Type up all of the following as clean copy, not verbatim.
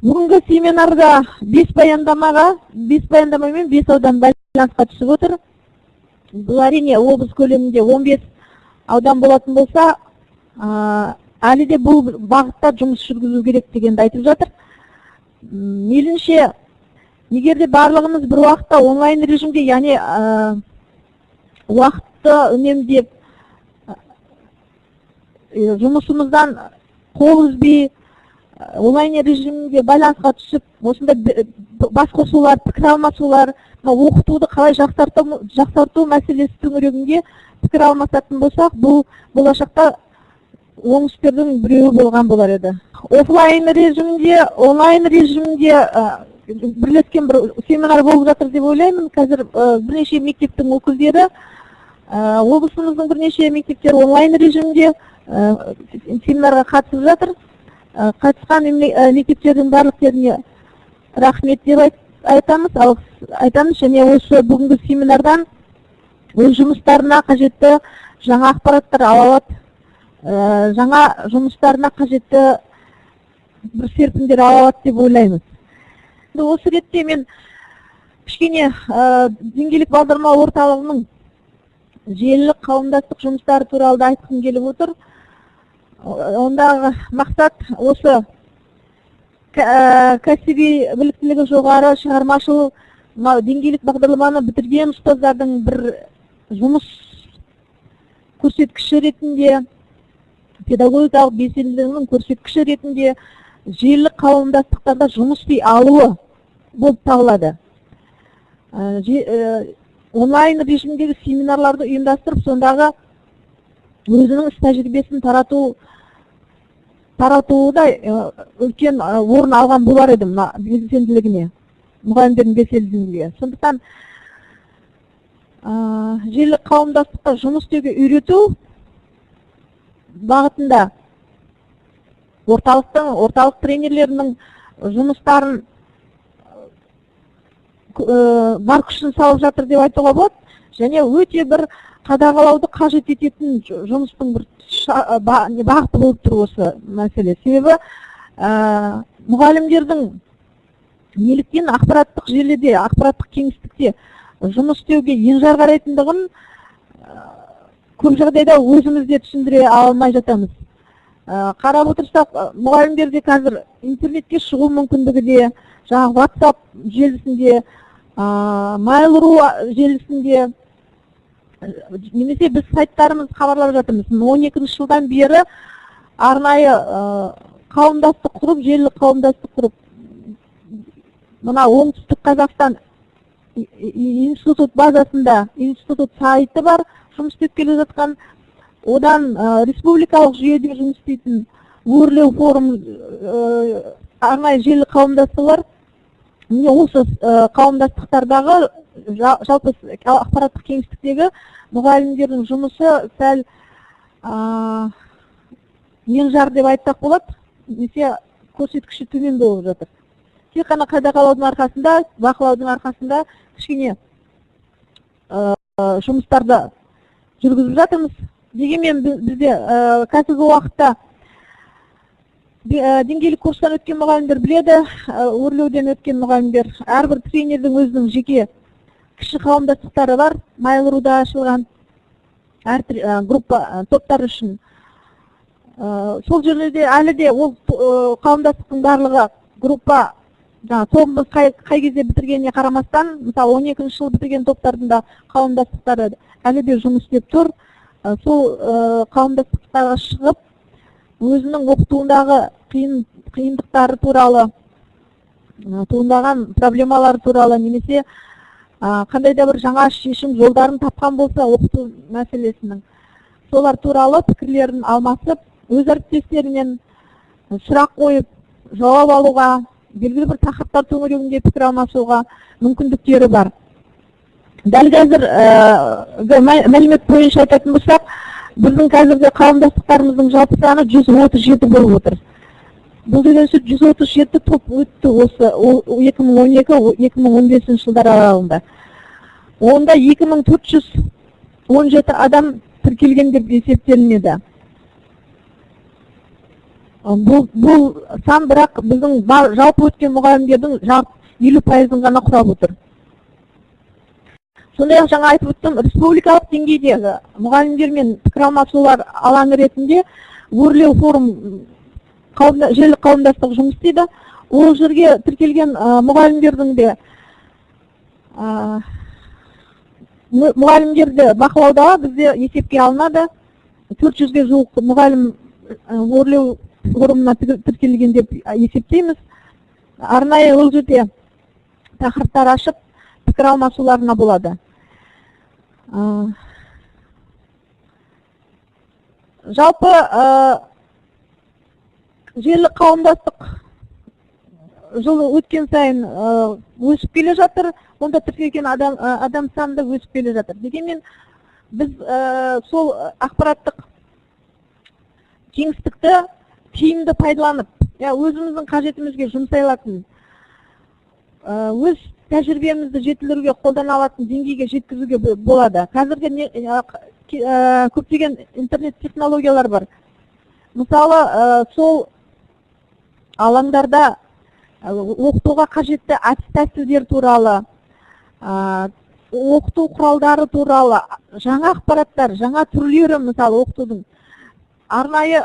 Бүгінгі семинарда 5 баяндама мен 5 аудан байланысқа түсіп отыр. Бұл әрине облыс көлемінде 15 аудан болатын болса, әлі де бұл бағытта жұмыс жүргізу керек дегенді айтып жатыр. Мейлінше, егер де барлығымыз бір уақытта онлайн режимде, яғни уақытты үнемдеп, жұмысымыздан қол үзбей, онлайн режимге байланысқа түсіп, осында бас қосулар, пікір алмасулар, оқытуды қалай жақсарту мәселесі төңірегінде пікір алмасатын болсақ, бұл болашақта оң істердің біреуі болған болар еді. Офлайн режимде, онлайн режимде бірлескен бір семинар болып жатыр деп ойлаймын. Қазір бірнеше мектептің өкілдері, облысымыздың бірнеше мектептері онлайн режимде семинарға қатысып жатыр. Қатысқан мектептердің барлықтеріне рахмет деп айтамыз, және осы бүгінгі семинардан өз жұмыстарына қажетті жаңа ақпараттар ала алады, жаңа жұмыстарына қажетті бір серпіндер ала алады деп ойлаймыз. Осы ретте мен кішкене деңгейлік бағдарлама орталығының желілік қауымдастық жұмыстары туралы да айтқым келіп отыр. Ондағы мақсат осы кәсіби біліктілігі жоғары, шығармашыл деңгейлік бағдарламаны бітірген ұстаздардың бір жұмыс көрсеткіші ретінде, педагогикалық белсенділігінің көрсеткіші ретінде желілік қауымдастықтарда жұмыс істей алуы болып табылады. Онлайн режимдегі семинарларды ұйымдастырып, сондағы өзінің іс тәжірибесін таратуы үлкен орын алған болар еді белсенділігіне, мұғалімдердің белсенділігіне. Сондықтан желілік қауымдастықта жұмыс істеуге үйрету бағытында орталық тренерлерінің жұмыстарын бар күшін салып жатыр деп айтуға болады, және өте бір қадағалауды қажет ететін жұмыстың бір бағыты болып тұр осы мәселе. Себебі мұғалімдердің неліктен ақпараттық желіде, ақпараттық кеңістікте жұмыс істеуге енжар қарайтындығын көп жағдайда өзіміз де түсіндіре алмай жатамыз. Қарап отырсақ, мұғалімдерде қазір интернетке шығу мүмкіндігі де, жаңағы WhatsApp желісінде, Mail.ru желісінде, немесе біз сайттарымыз хабарлап жатырмыз. 12 жылдан бері арнайы қауымдастық құрып, желілік қауымдастық құрып, мына оңтүстік Қазақстан институт базасында, институт сайты бар, жұмыс істеп келе жатқан. Одан республикалық жүйеде жұмыс істейтін өрлеу форум арнайы желілік қауымдастығы. Осы қауымдастықтардағы жалпы ақпараттық кеңістіктегі мұғалімдердің жұмысы сәл енжар деп айтсақ болады, немесе көрсеткіші төмен болып жатыр. Тек қана қадағалаудың арқасында, бақылаудың арқасында кішкене жұмыстарды жүргізіп жатырмыз. Дегенмен бізде қазіргі уақытта деңгейлік курстан өткен мұғалімдер біледі, өрлеуден өткен мұғалімдер, әрбір тренердің өзінің жеке кіші қауымдастықтары бар, Mail.ru-да ашылған группа топтар үшін. Сол жерлерде әлі де ол қауымдастықтың барлығы группа, тобымыз қай кезде бітіргеніне қарамастан, мысалы 12 жыл бітірген топтардың да қауымдастықтары әлі де жұмыс істеп тұр. Сол қауымдастықтарға шығып, өзінің оқытуындағы қиындықтары туралы, туындаған проблемалар туралы, немесе қандай да бір жаңа шешім жолдарын тапқан болса оқыту мәселесінің, солар туралы пікірлерін алмасып, өз әріптестерінен сұрақ қойып, жауап алуға, белгілі бір тақырыптар төңірегінде пікір алмасуға мүмкіндіктері бар. Дәл қазір мәлімет бойынша айтатын болсақ, біздің қазіргі қауымдастықтарымыздың жалпы саны 137 болып отыр. Бұл деген сөз 137 топ өтті осы 2012-2015 жылдар аралығында. Онда 2417 адам тіркелген деп есептелінеді. Бұл сан бірақ біздің жалпы өткен мұғалімдердің 50%-ын ғана құрап отыр. Сондай-ақ жаңа айтып өттім, республикалық деңгейдегі мұғалімдер мен пікір алмасулар алаңы ретінде өрлеу форум желілік қауымдастық жұмыс істейді. Ол жерге тіркелген мұғалімдердің де мұғалімдерді бақылауда бізде есепке алынады. 400-ге жуық мұғалім өрлеу форумына тіркелген деп есептейміз. Арнайы ол жерде тақырыптар ашып, пікір алмасуларына болады. Жалпы желілік қауымдастық жылы өткен сайын өсіп келе жатыр, онда тіркелген адам саны да өсіп келе жатыр. Дегенмен біз сол ақпараттық кеңістікті тиімді пайдаланып, өзіміздің қажетімізге жұмсай алатын, өз тәжірибемізді жетілдіруге қолдана алатын деңгейге жеткізуге болады. Қазіргі көптеген интернет технологиялар бар. Мысалы, сол алаңдарда оқытуға қажетті әдіс-тәсілдер туралы, оқыту құралдары туралы, жаңа ақпараттар, жаңа түрлері, мысалы оқытудың арнайы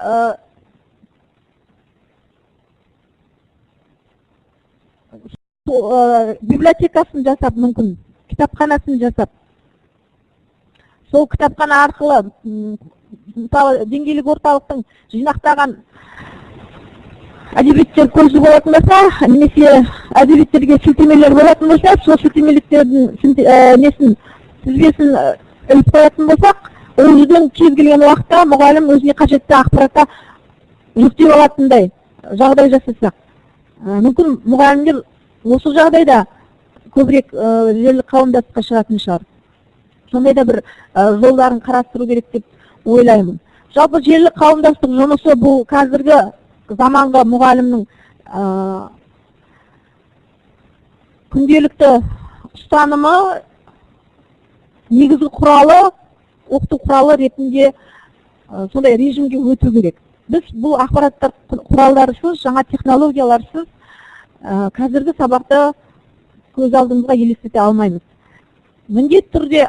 библиотекасын жасап, мүмкін кітапханасын жасап, сол кітапхана арқылы мысалы деңгейлік орталықтың жинақтаған әдебиеттер көзі болатын болса, немесе әдебиеттерге сілтемелер болатын болса, сол сілтемеліктердің тізбесін іліп қоятын болсақ, ол жерден кез келген уақытта мұғалім өзіне қажетті ақпаратқа жүктеп алатындай жағдай жасасақ, мүмкін мұғалімдер осы жағдайда көбірек желілік қауымдастыққа шығатын шығар. Сондай да бір жолдарын қарастыру керек деп ойлаймын. Жалпы желілік қауымдастық жұмысы бұл қазіргі заманғы мұғалімнің күнделікті ұстанымы, негізгі құралы, оқыту құралы ретінде сондай режимге өту керек. Біз бұл ақпараттар құралдарсыз, жаңа технологияларсыз қазіргі сабақты көз алдымызға елестете алмаймыз. Міндетті түрде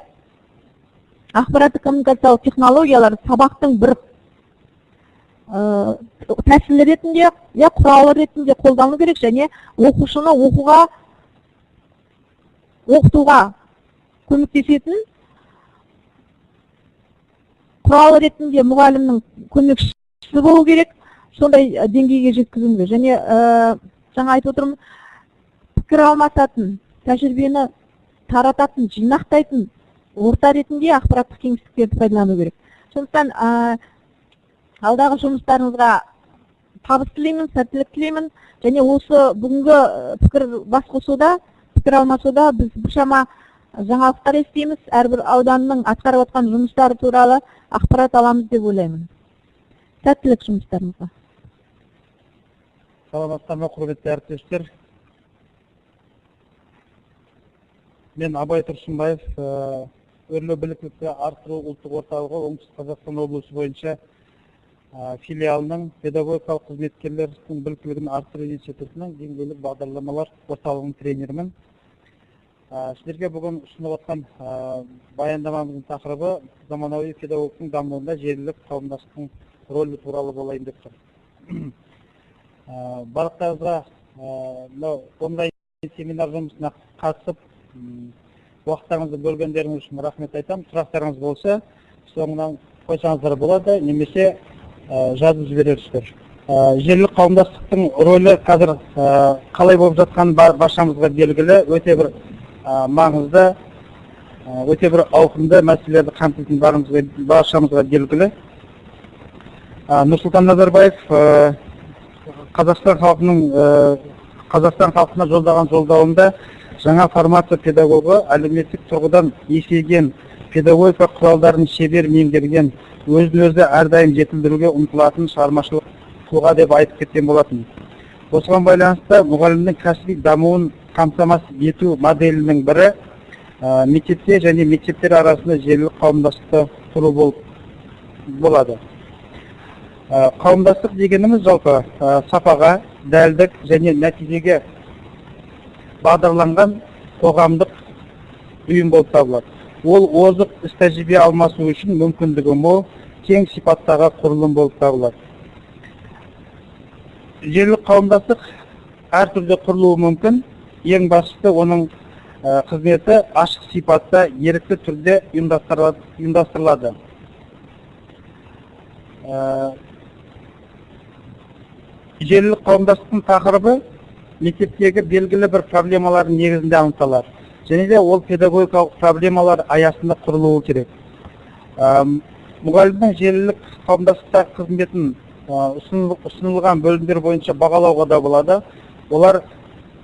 ақпараттық коммуникациялық технологиялар сабақтың бір тәсілі ретінде, құралы ретінде қолдану керек, және оқушыны оқытуға көмектесетін құралы ретінде мұғалімнің көмекшісі болу керек, сондай деңгейге жеткізуге. Және жаңа айтып отырмын, пікір алмасатын, тәжірибені тарататын, жинақтайтын орта ретінде ақпараттық кеңістіктерді пайдалану керек. Сондықтан алдағы жұмыстарыңызға табыс тілеймін, сәттілік тілеймін, және осы бүгінгі пікір басқосуда, пікір алмасуда біз біршама жаңалықтар естиміз, әрбір ауданның атқарып жатқан жұмыстары туралы ақпарат аламыз деп ойлаймын. Сәттілік жұмыстарыңызға. Саламатсыздар ма, құрметті әріптестер. Мен Абай Тұрсынбаев, өрлеу біліктілікті арттыру ұлттық орталығы Оңтүстік Қазақстан облысы бойынша филиалының педагогикалық қызметкерлердің біліктілігін арттыру институтының деңгейлік бағдарламалар орталығының тренерімін. Сіздерге бүгін ұсынып отқан баяндамамыздың тақырыбы заманауи педагогтың дамуында желілік қауымдастықтың рөлі туралы болайын деп тұр. Барлықтарыңызға онлайн семинар жұмысына қатысып, уақыттарыңызды бөлгендеріңіз үшін рахмет айтамын. Сұрақтарыңыз болса, соңынан қойсаңыздар болады, немесе жазып жіберерсіздер. Желілік қауымдастықтың рөлі қазір қалай болып жатқаны баршамызға белгілі, өте бір маңызды, өте бір ауқымды мәселелерді қамтитын баршамызға белгілі. Нұрсұлтан Назарбаев Қазақстан халқына жолдаған жолдауында жаңа формация педагогы әлеуметтік тұрғыдан есейген, педагогика құралдарын шебер меңгерген, өзін-өзі әрдайым жетілдіруге ұмтылатын шығармашылық тұлға деп айтып кеткен болатын. Осыған байланысты мұғалімнің кәсіби дамуын қамтамасыз ету моделінің бірі мектепте және мектептер арасында желілік қауымдастықты құру болады. Қауымдастық дегеніміз жалпы сапаға, дәлдік және нәтижеге бағдарланған қоғамдық ұйым болып табылады. Ол озық іс тәжірибе алмасу үшін мүмкіндігі мол, кең сипаттағы құрылым болып табылады. Желілік қауымдастық әртүрлі құрылуы мүмкін. Ең бастысы оның қызметі ашық сипатта, ерікті түрде ұйымдастырылады. Желілік қауымдастықтың тақырыбы мектептегі белгілі бір проблемалардың негізінде анықталады. Және де ол педагогикалық проблемалар аясында құрылуы керек. Мұғалімнің желілік қауымдастықтағы қызметін ұсынылған бөлімдер бойынша бағалауға да болады. Олар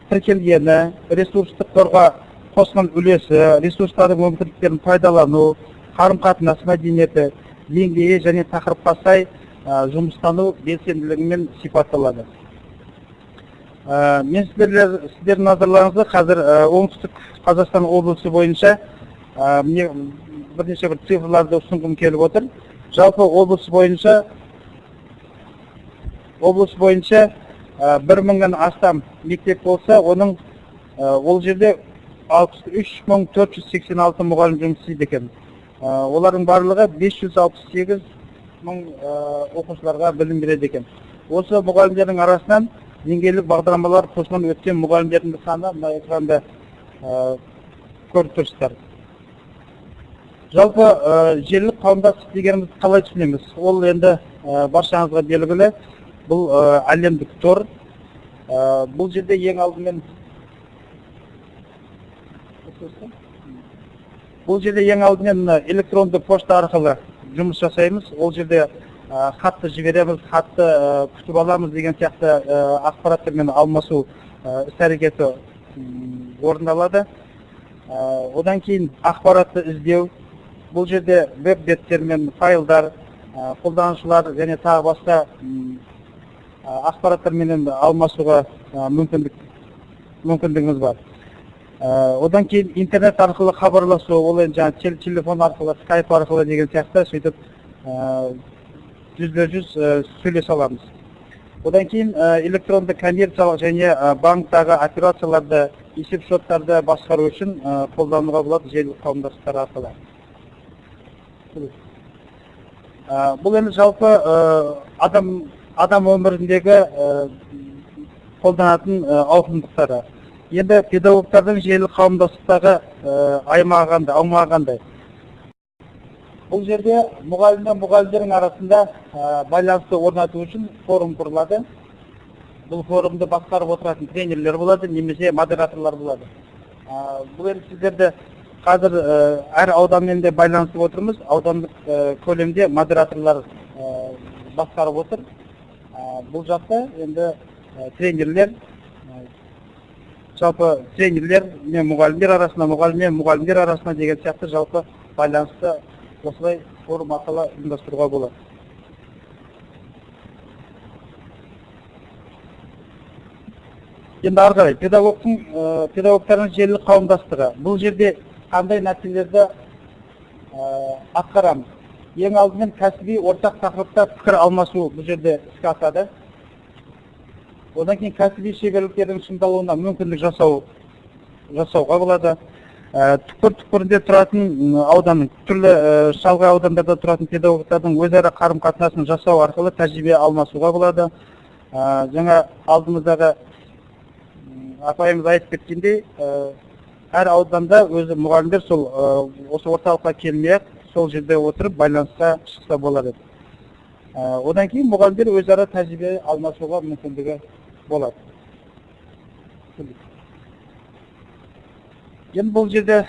тіркелгені, ресурстық қорға қосқан үлесі, ресурстардың мүмкіндіктерін пайдалану, қарым-қатынас мәдениеті, деңгейі және тақырыпқа сай жұмыстану белсенділігімен сипатталады. Мен сіздердің назарларыңызды қазір оңтүстік Қазақстан облысы бойынша бірнеше бір цифрларды ұсынғым келіп отыр. Жалпы облыс бойынша 1000-нан астам мектеп болса, ол жерде 63486 мұғалім жұмыс істейді екен. Олардың барлығы 568 мың оқушыларға білім береді екен. Осы мұғалімдердің арасынан деңгейлік бағдарламалар қосылған өткен мұғалімдердің саны мына экранда көріп тұрсыздар. Жалпы желілік қауымдастық дегенімізді қалай түсінеміз? Ол енді баршаңызға белгілі. Бұл әлемдік тор. Бұл жерде ең алдымен электронды пошта арқылы жұмыс жасаймыз. Ол жерде хатты жібереміз, хатты күтіп аламыз деген сияқты ақпараттармен алмасу іс-әрекеті орындалады. Одан кейін ақпаратты іздеу. Бұл жерде веб-беттер мен файлдар, қолданушылар және тағы басқа ақпараттармен алмасуға мүмкіндігіміз бар. Одан кейін интернет арқылы хабарласу, ол енді телефон арқылы, скайп арқылы деген сияқты сөйтіп жүзбе-жүз сөйлесе аламыз. Одан кейін электронды коммерциялық және банктағы операцияларды, есеп-шоттарды басқару үшін қолдануға болады желілік қауымдастықтар арқылы. Бұл енді жалпы адам өміріндегі қолданатын ауқымдықтары. Енді педагогтардың желілік қауымдастықтағы аумағандай. Бұл жерде мұғалім мен мұғалімдердің арасында байланысты орнату үшін форум құрылады. Бұл форумды басқарып отыратын тренерлер болады, немесе модераторлар болады. Бұл енді сіздерді қазір әр ауданмен де байланысып отырмыз. Аудандық көлемде модераторлар басқарып отыр. Бұл жақта енді тренерлер, жалпы тренерлер мен мұғалімдер арасында, мұғалім мен мұғалімдер арасында деген сияқты жалпы байланысты осылай форум арқылы ұйымдастыруға болады. Енді ары қарай педагогтардың желілік қауымдастығы. Бұл жерде қандай нәрселерді атқарамыз? Ең алдымен кәсіби ортақ тақырыпта пікір алмасу бұл жерде іске асады. Одан кейін кәсіби шеберліктердің шыңдалуына мүмкіндік жасауға болады. Түкпір-түкпірінде тұратын ауданның, түрлі шалғай аудандарда тұратын педагогтардың өзара қарым-қатынасын жасау арқылы тәжірибе алмасуға болады. Жаңа алдымыздағы апайымыз айтып кеткендей, әр ауданда өзі мұғалімдер осы орталыққа келмей-ақ сол жерде отырып байланысқа шықса болады. Одан кейін мұғалімдер өзара тәжірибе алмасуға мүмкіндігі болады. Енді бұл жерде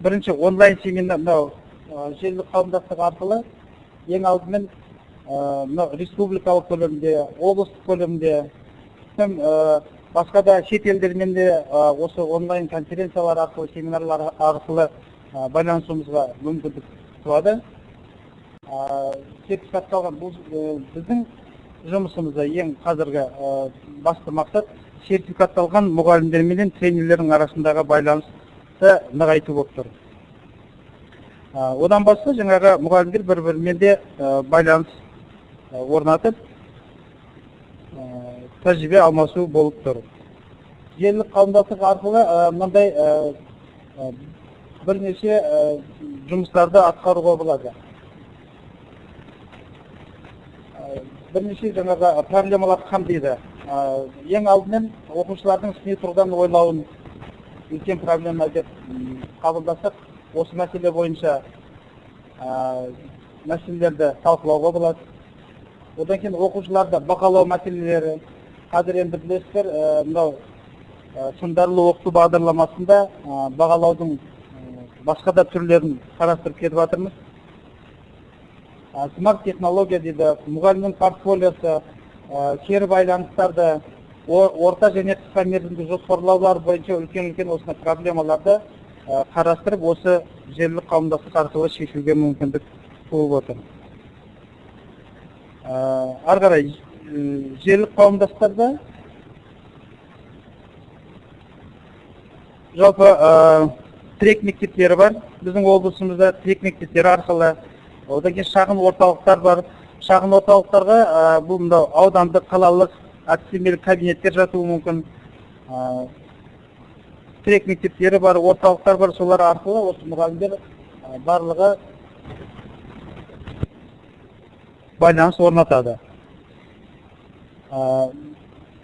бірінші онлайн семинар, желілік қауымдастық арқылы ең алдымен республикалық көлемде, облыстық көлемде, басқа да шет елдермен де осы онлайн конференциялар арқылы, семинарлар арқылы байланысуымызға мүмкіндік туады. Сертификатталған бұл біздің жұмысымызда ең қазіргі басты мақсат сертификатталған мұғалімдер мен тренерлердің арасындағы байланысты нығайту болып тұр. Одан басқа жаңағы мұғалімдер бір-бірімен де байланыс орнатып, тәжірибе алмасу болып тұр. Желілік қауымдастық арқылы мынандай бірнеше жұмыстарды атқаруға болады. Бірнеше жаңағы проблемаларды қамтиды. Ең алдымен оқушылардың сыни тұрғыдан ойлауын үлкен проблема деп қабылдасақ, осы мәселе бойынша мәселелерді талқылауға болады. Одан кейін оқушыларды бағалау мәселелері, қазір енді білесіздер, мынау сындарлы оқыту бағдарламасында бағалаудың басқа да түрлерін қарастырып кетіп жатырмыз. Смарт технология дейді, мұғалімнің портфолиосы, кері байланыстарды, орта және қысқа мерзімді жоспарлаулар бойынша үлкен осындай проблемаларды қарастырып, осы желілік қауымдастық арқылы шешуге мүмкіндік туып отыр. Ары қарай желілік қауымдастықтарда жалпы тірек мектептері бар. Біздің облысымызда тірек мектептері арқылы, одан кейін шағын орталықтар бар. Шағын орталықтарға бұл мынау аудандық, қалалық әдістемелік кабинеттер жатуы мүмкін. Тірек мектептері бар, орталықтар бар, солар арқылы осы мұғалімдер барлығы байланыс орнатады.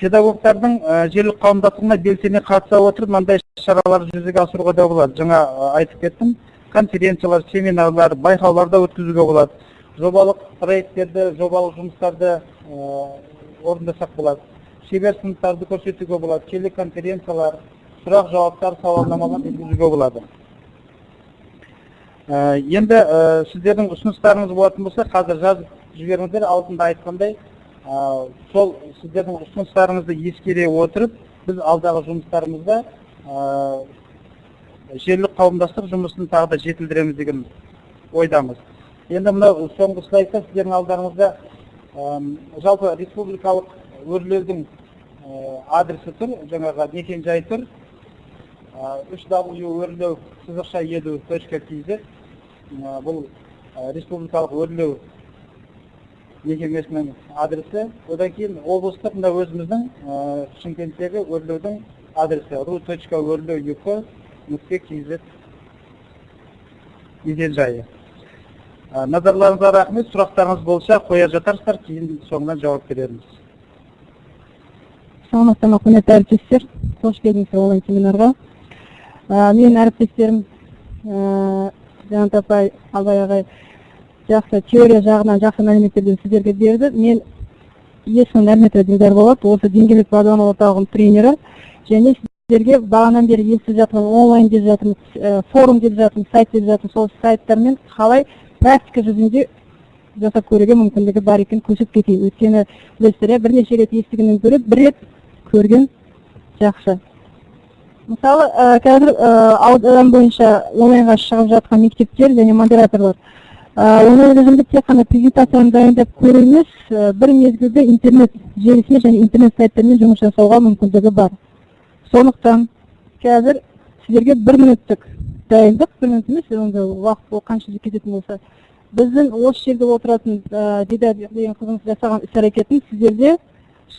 Педагогтардың желілік қауымдастығына белсене қатыса отырып, мынандай шаралар жүзеге асыруға да болады. Жаңа айтып кеттім, конференциялар, семинарлар, байқауларда өткізуге болады. Жобалық проекттерді, жобалық жұмыстарды орындасақ болады. Шебер сыныптарды көрсетуге болады. Телеконференциялар, сұрақ жауаптар, сауалнамалар өткізуге болады. Енді сіздердің ұсыныстарыңыз болатын болса, қазір жазып жіберіңіздер. Алдында айтқандай, сол сіздердің ұсыныстарыңызды ескере отырып, біз алдағы жұмыстарымызда желілік қауымдастық жұмысын тағы да жетілдіреміз деген ойдамыз. Енді мынау соңғы слайдта сіздердің алдарыңызда жалпы республикалық өрлеудің адресі тұр, жаңағы мекен жай тұр. 3w.өрлеу_edu.kz бұл республикалық өрлеу мекемесінің адресі. Одан кейін облыстық өзіміздің Шымкенттегі өрлеудің адресі ru.өрлеу.kz мекен жайы. Назарларыңызға рахмет. Сұрақтарыңыз болса қоя жатарсыздар, кейін соңынан жауап береміз. Саламатсыздар ма, құрметті әріптестер, қош келдіңіздер онлайн семинарға. Менің әріптестерім Жанат апай, Абай ағай жақсы теория жағынан жақсы мәліметтерді сіздерге берді. Мен есімім Нәмметова Дилдар болады, осы деңгейлік бағдарлама орталығының тренері, және сіздерге бағанан бері естіп жатқан онлайн деп жатырмыз, форум деп жатырмыз, сайт деп жатырмыз, сол сайттармен қалай практика жүзінде жасап көруге мүмкіндігі бар екенін көрсетіп кетейін. Өйткені білесіздер, бірнеше рет естігеннен гөрі бір рет көрген жақсы. Мысалы, қазір аудан бойынша онлайнға шығып жатқан мектептер және модераторлар онлайн режимде тек қана презентацияны дайындап көру емес, бір мезгілде интернет желісімен және интернет сайттармен жұмыс жасауға мүмкіндігі бар. Сондықтан қазір сіздерге 1 минуттық дайындық, 1 минут емес, онда уақыт қанша кететін болса, біздің осы жерде отыратын Дидар деген қызымыз жасаған іс-әрекетін сіздерде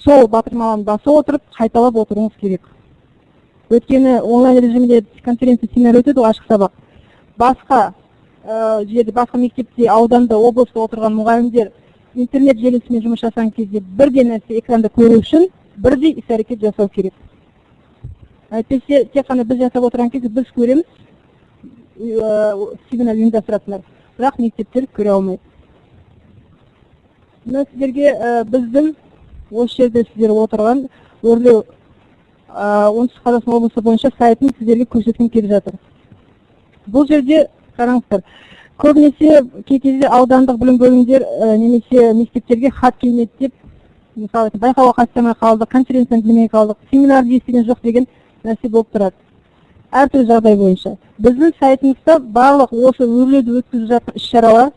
сол батырмаланы басып отырып, қайталап отыруыңыз керек. Өйткені онлайн режимде конференция семинар өтеді, ашық сабақ. Басқа жерде, басқа мектепте, ауданда, облыста отырған мұғалімдер интернет желісімен жұмыс жасаған кезде бірден нәрсе экранда көру үшін бірдей іс-әрекет жасау керек. Әйтпесе тек қана біз жасап отырған кезде біз көреміз, семинар ұйымдастыратындар, бірақ мектептер көре алмайды. Мына сіздерге біздің осы жерде сіздер отырған өрлеу оңтүстік Қазақстан облысы бойынша сайтын сіздерге көрсеткім келіп жатыр. Бұл жерде қараңыздар, көбінесе кейде аудандық білім бөлімдер немесе мектептерге хат келмеді деп, мысалы байқауға қатыспай қалдық, конференцияны білмей қалдық, семинарды естіген жоқ деген нәрсе болып тұрады. Әртүрлі жағдай бойынша. Біздің сайтымызда барлық осы өрлеуді өткізіп жатқан іс-шаралар,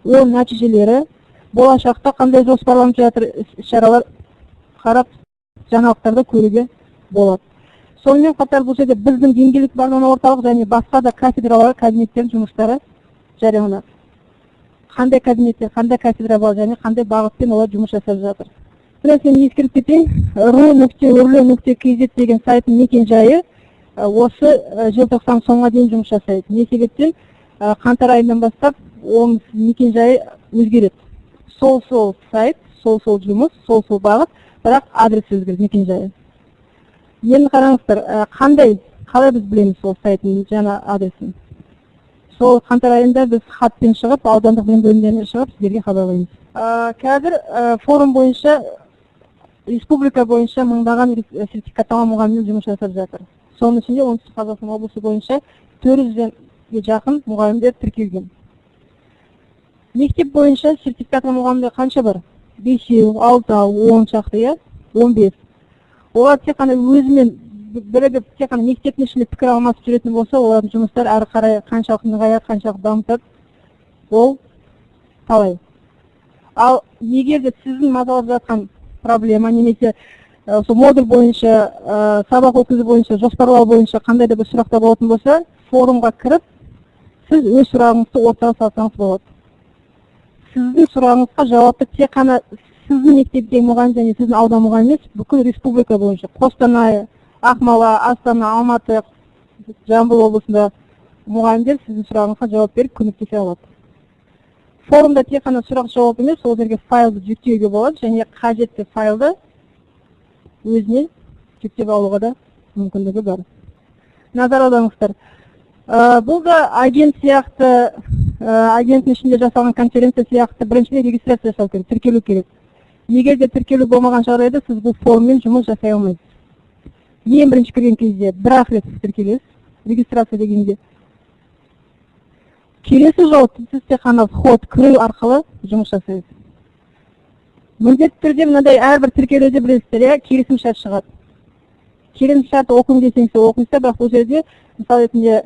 ол нәтижелері, болашақта қандай жоспарланып жатыр іс-шаралар қарап жаңалықтарды көруге болады. Сонымен қатар бұл жерде біздің деңгейлік бағдарлама орталық және басқа да кафедралар, кабинеттердің жұмыстары жарияланады. қандай кабинеттер, қандай кафедра бар және қандай бағытпен олар жұмыс жасап жатыр. Біраз мен ескертіп кетейін, ru.orlu.kz деген сайттың мекен-жайы осы желтоқсан соңына дейін жұмыс жасайды. Не себептен қаңтар айынан бастап оның мекен-жайы өзгереді. Сол сайт, сол жұмыс, сол бағыт, бірақ адрес өзгереді, мекен-жайы. Енді қараңыздар, қалай біз білеміз сол сайттың жаңа адресін? Сол қаңтар айында біз хатпен шығып, аудандық білім бөлімдеріне шығып, сіздерге хабарлаймыз. Қазір форум бойынша, республика бойынша мыңдаған сертификатталған мұғалімдер жұмыс жасап жатыр. Соның ішінде оңтүстік Қазақстан облысы бойынша 400-ге жақын мұғалімдер тіркелген. Мектеп бойынша сертификатталған мұғалімдер қанша бар? 5-еу, 6-ау, 10 шақты, 15. Олар тек қана өзімен бірігіп, тек қана мектептің ішінде пікір алмасып жүретін болса, олардың жұмыстар әрі қарай қаншалық нығаяды, қаншалық дамытады, ол қалай. Ал егер де сіздің мазалап жатқан проблема немесе модуль бойынша, сабақ өткізу бойынша, жоспарлау бойынша қандай да бір сұрақта болатын болса, форумға кіріп, сіз өз сұрағыңызды ортаға салсаңыз болады. Сіздің сұрағыңызға жауапты тек қана сіздің мектептегі мұғалім және сіздің аудан мұғалім емес, бүкіл республика бойынша, Қостанай, Ақмола, Астана, Алматы, Жамбыл облысында мұғалімдер сіздің сұрағыңызға жауап беріп көмектесе алады. Форумда тек қана сұрақ жауап емес, ол жерге файлды жүктеуге болады және қажетті файлды өзіне жүктеп алуға да мүмкіндігі бар. Назар аударыңыздар. Бұл да агент сияқты, агенттің ішінде жасалған конференция сияқты біріншіден регистрация жасау керек, тіркелу керек. Егер де тіркелу болмаған жағдайда сіз бұл форуммен жұмыс жасай алмайсыз. Ең бірінші кірген кезде бір-ақ рет тіркелесіз, регистрация дегенде. Келесі жолы сіз тек қана вход кіру арқылы жұмыс жасайсыз. Міндетті түрде мынандай әрбір тіркелуде білесіздер, келісім шарт шығады. Келісім шартты оқимын десеңіз оқисыздар, бірақ бұл жерде мысалы ретінде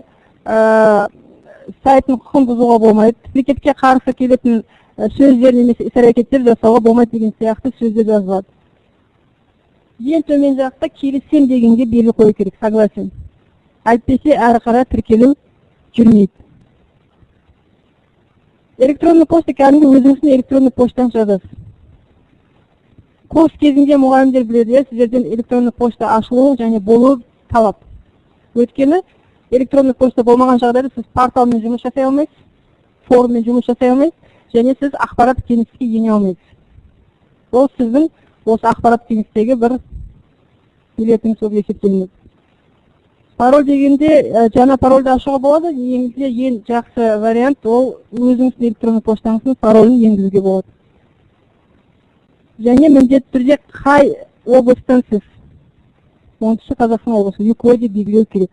сайттың құқығын бұзуға болмайды, мемлекетке қарсы келетін сөздер немесе іс-әрекеттер жасауға болмайды деген сияқты сөздер жазылады. Ең төмен жақта келісем дегенге белгі қою керек, согласен. Әйтпесе әрі қарай тіркелу жүрмейді. Электронный почта кәдімгі өзіңіздің электронный поштаңыз жазасыз. Курс кезінде мұғалімдер біледі, сіздерден электронный почта ашылу және болу талап. Өйткені электронный почта болмаған жағдайда сіз порталмен жұмыс жасай алмайсыз, форуммен жұмыс жасай алмайсыз, және сіз ақпарат кеңістікке ене алмайсыз. Ол сіздің осы ақпарат кеңістіктегі бір билетіңіз болып есептелінеді. Пароль дегенде жаңа парольді ашуға болады, ең жақсы вариант ол өзіңіздің электронный поштаңыздың паролін енгізуге болады. Және міндетті түрде қай облыстан сіз? Оңтүстік Қазақстан облысы, ЮКО деп белгілеу керек.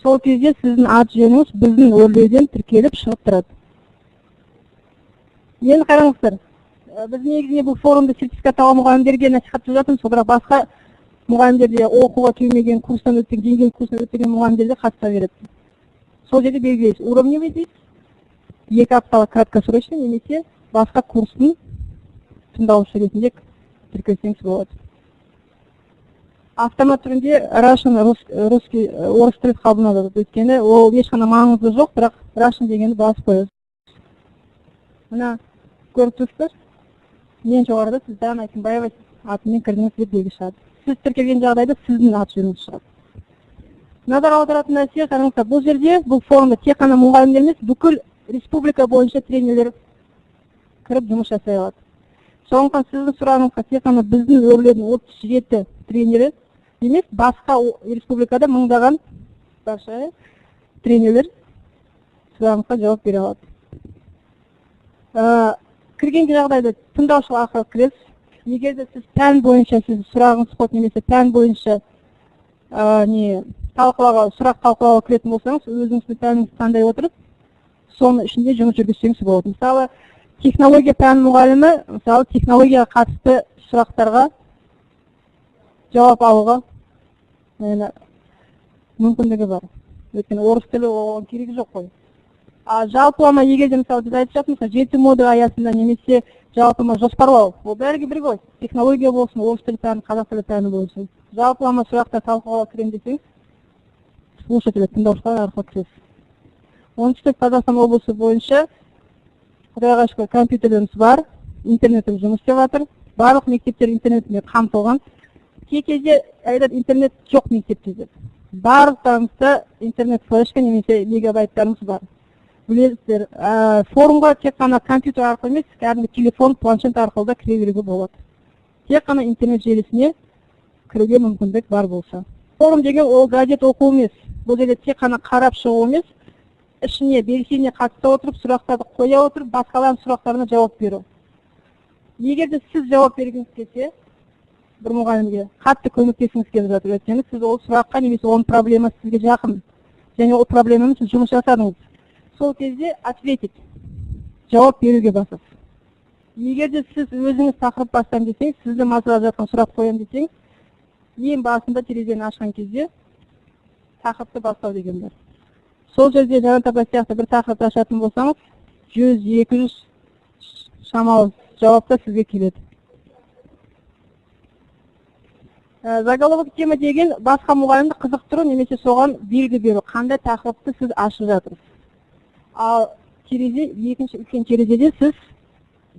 Сол кезде сіздің ат жөніңіз біздің өрлеуден тіркеліп шығып тұрады. Енді қараңыздар, біз негізінде бұл форумда сертификатталған мұғалімдерге насихаттап жатырмыз, бірақ басқа мұғалімдерде оқуға келмеген, курстан өткен, деңгейлік курстан өткен мұғалімдерде қатыса береді. Сол жерде белгілейсіз, уровневый дейсіз, 2 апталық краткосрочный немесе басқа курстың тыңдаушы ретінде тіркелсеңіз болады. Автомат түрінде Russian, русский, орыс тілі қабылданады. Өйткені ол ешқандай маңызы жоқ, бірақ Russian дегенді басып қоясыз. Мына көріп тұрсыздар, ең жоғарыда сіз Дана Айкенбаева атымен кірдіңіз деп белгі шығады. Сіз тіркелген жағдайда сіздің ат жөніңіз шығады. Назар аударатын нәрсе, қараңыздар, бұл жерде, бұл форумда тек қана мұғалімдер емес, бүкіл республика бойынша тренерлер кіріп жұмыс жасай алады. Сондықтан сіздің сұрағыңызға тек қана біздің өрлеудің 37 тренері емес, басқа республикада мыңдаған барша тренерлер сұрағыңызға жауап бере алады. Кірген жағдайда тыңдаушылар арқылы кіресіз. Егер де сіз пән бойынша сіз сұрағыңыз қойып немесе пән бойынша сұрақ талқылауға кіретін болсаңыз, өзіңіздің пәніңізді таңдай отырып, соның ішінде жұмыс жүргізсеңіз болады. Мысалы, технология пән мұғалімі, мысалы, технологияға қатысты сұрақтарға жауап алуға мүмкіндігі бар. Өйткені орыс тілі оған керегі жоқ қой. Жалпылама егер де мысалы біз айтып жатырмыз, 7 модуль аясында немесе жалпылама жоспарлау, ол бәріге бірге ғой. Технология болсын, орыс тілі пәні, қазақ тілі пәні болсын. Жалпылама сұрақта талқылауға кірем десеңіз, слушатель, тыңдаушылар арқылы кіресіз. Оңтүстік Қазақстан облысы бойынша Құдайға шүкір компьютеріміз бар, интернетіміз жұмыс істеп жатыр. Барлық мектептер интернетіне қамтылған. Кей кезде айтады интернет жоқ мектепте деп. Барлықтарымызда интернет флешка немесе мегабайттарымыз бар. Білесіздер, форумға тек қана компьютер арқылы емес, кәдімгі телефон, планшет арқылы да кіре беруге болады. Тек қана интернет желісіне кіруге мүмкіндік бар болса. Форум деген ол газет оқу емес. Бұл жерде тек қана қарап шығу емес, ішіне белсене қатыса отырып, сұрақтарды қоя отырып, басқалардың сұрақтарына жауап беру. Егер де сіз жауап бергіңіз келсе, бір мұғалімге қатты көмектесіңіз келіп жатыр, өйткені сіз ол сұраққа немесе оның проблемасы сізге жақын, және ол проблемамен сіз жұмыс жасадыңыз. Сол кезде ответить, жауап беруге басасыз. Егер де сіз өзіңіз тақырып бастам десеңіз, сізді мазалап жатқан сұрақ қоям десеңіз, ең басында терезені ашқан кезде тақырыпты бастау деген бар. Сол жерде Жанат апа сияқты бір тақырып ашатын болсаңыз, 100-200 шамалы жауапта сізге келеді. Заголовок тема деген басқа мұғалімді қызықтыру немесе соған белгі беру, қандай тақырыпты сіз ашып жатырсыз. Ал терезе, екінші үлкен терезеде сіз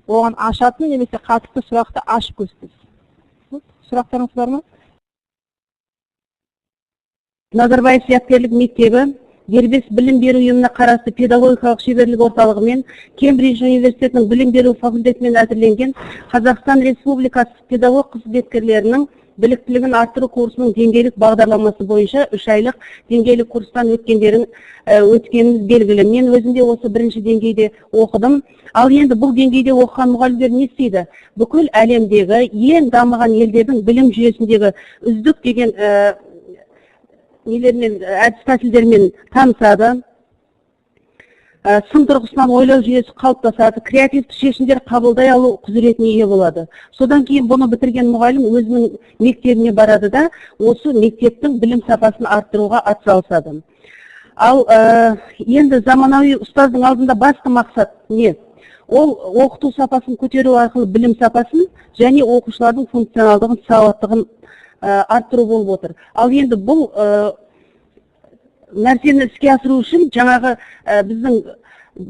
оған ашатын немесе қатысты сұрақты ашып көрсетесіз. Сұрақтарыңыз бар ма? Назарбаев зияткерлік мектебі дербес білім беру ұйымына қарасты педагогикалық шеберлік орталығы мен Кембридж университетінің білім беру факультетімен әзірленген Қазақстан Республикасы педагог қызметкерлерінің біліктілігін арттыру курсының деңгейлік бағдарламасы бойынша 3 айлық деңгейлік курстан өткеніміз белгілі. Мен өзімде осы бірінші деңгейде оқыдым. Ал енді бұл деңгейде оқыған мұғалімдер не істейді? Бүкіл әлемдегі ең дамыған елдердің білім жүйесіндегі үздік деген әдіс тәсілдермен танысады, сын тұрғысынан ойлау жүйесі қалыптасады, креативті шешімдер қабылдай алу құзыретіне ие болады. Содан кейін бұны бітірген мұғалім өзінің мектебіне барады да, осы мектептің білім сапасын арттыруға атсалысады. Ал енді заманауи ұстаздың алдында басты мақсат не? Ол оқыту сапасын көтеру арқылы білім сапасын және оқушылардың функционалдығын, сауаттығын арттыру болып отыр. Ал енді бұл нәрсені іске асыру үшін жаңағы біздің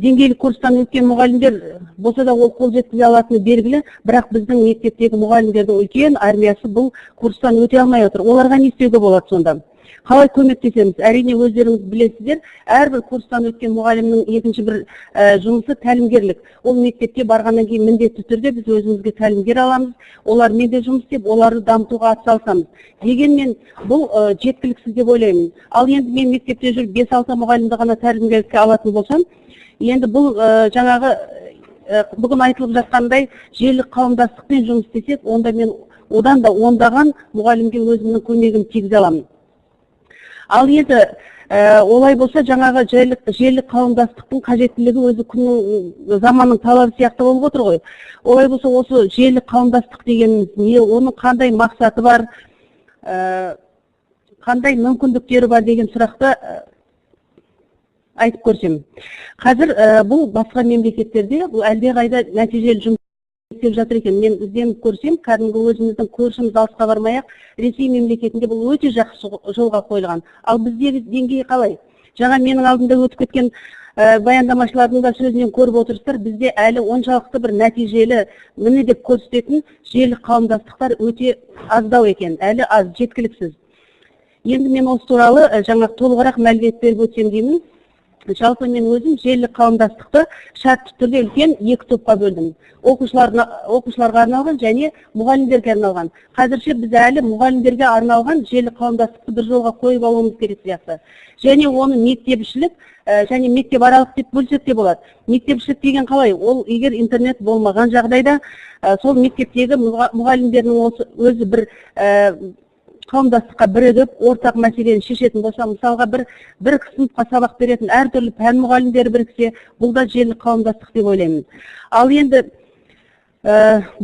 деңгейлік курстан өткен мұғалімдер болса да ол қол жеткізе алатыны белгілі, бірақ біздің мектептегі мұғалімдердің үлкен армиясы бұл курстан өте алмай отыр. Оларға не істеуге болады сонда? Қалай көмектесеміз? Әрине өздеріңіз білесіздер, әрбір курстан өткен мұғалімнің екінші бір жұмысы тәлімгерлік. Ол мектепке барғаннан кейін міндетті түрде біз өзімізге тәлімгер аламыз, олармен де жұмыс істеп, оларды дамытуға атсалысамыз. Дегенмен бұл жеткіліксіз деп ойлаймын. Ал енді мен мектепте жүріп 5-6 мұғалімді ғана тәлімгерлікке алатын болсам, енді бұл жаңағы бүгін айтылып жатқандай желілік қауымдастықпен жұмыс істесек, онда мен одан да ондаған мұғалімге өзімнің көмегім тигізе аламын. Ал енді олай болса жаңағы желілік қауымдастықтың қажеттілігі өзі күннің заманның талабы сияқты болып отыр ғой. Олай болса осы желілік қауымдастық дегеніміз не, оның қандай мақсаты бар, қандай мүмкіндіктері бар деген сұрақты айтып көрсем. Қазір бұл басқа мемлекеттерде бұл әлдеқайда нәтижелі жұмыс істеп жатыр екен. Мен ізденіп көрсем, кәдімгі өзіміздің көршіміз алысқа бармай-ақ, Ресей мемлекетінде бұл өте жақсы жолға қойылған. Ал біздегі деңгей қалай? Жаңа менің алдымда өтіп кеткен баяндамашылардың да сөзінен көріп отырсыздар, бізде әлі оншалықты бір нәтижелі міне деп көрсететін желілік қауымдастықтар өте аздау екен, әлі аз, жеткіліксіз. Енді мен осы туралы жаңа толығырақ мәлімет беріп өтсем деймін. Жалпы мен өзім желілік қауымдастықты шартты түрде үлкен 2 топқа бөлдім. Оқушыларға арналған және мұғалімдерге арналған. Қазірше біз әлі мұғалімдерге арналған желілік қауымдастықты бір жолға қойып алуымыз керек сияқты. Және оны мектепішілік және мектеп аралық деп бөлсек те болады. Мектепішілік деген қалай? Ол егер интернет болмаған жағдайда сол мектептегі мұғалімдердің өзі бір қауымдастыққа бірігіп, ортақ мәселені шешетін болса, мысалға бір сыныпқа сабақ беретін әртүрлі пән мұғалімдері біріксе, бұл да желілік қауымдастық деп ойлаймын. Ал енді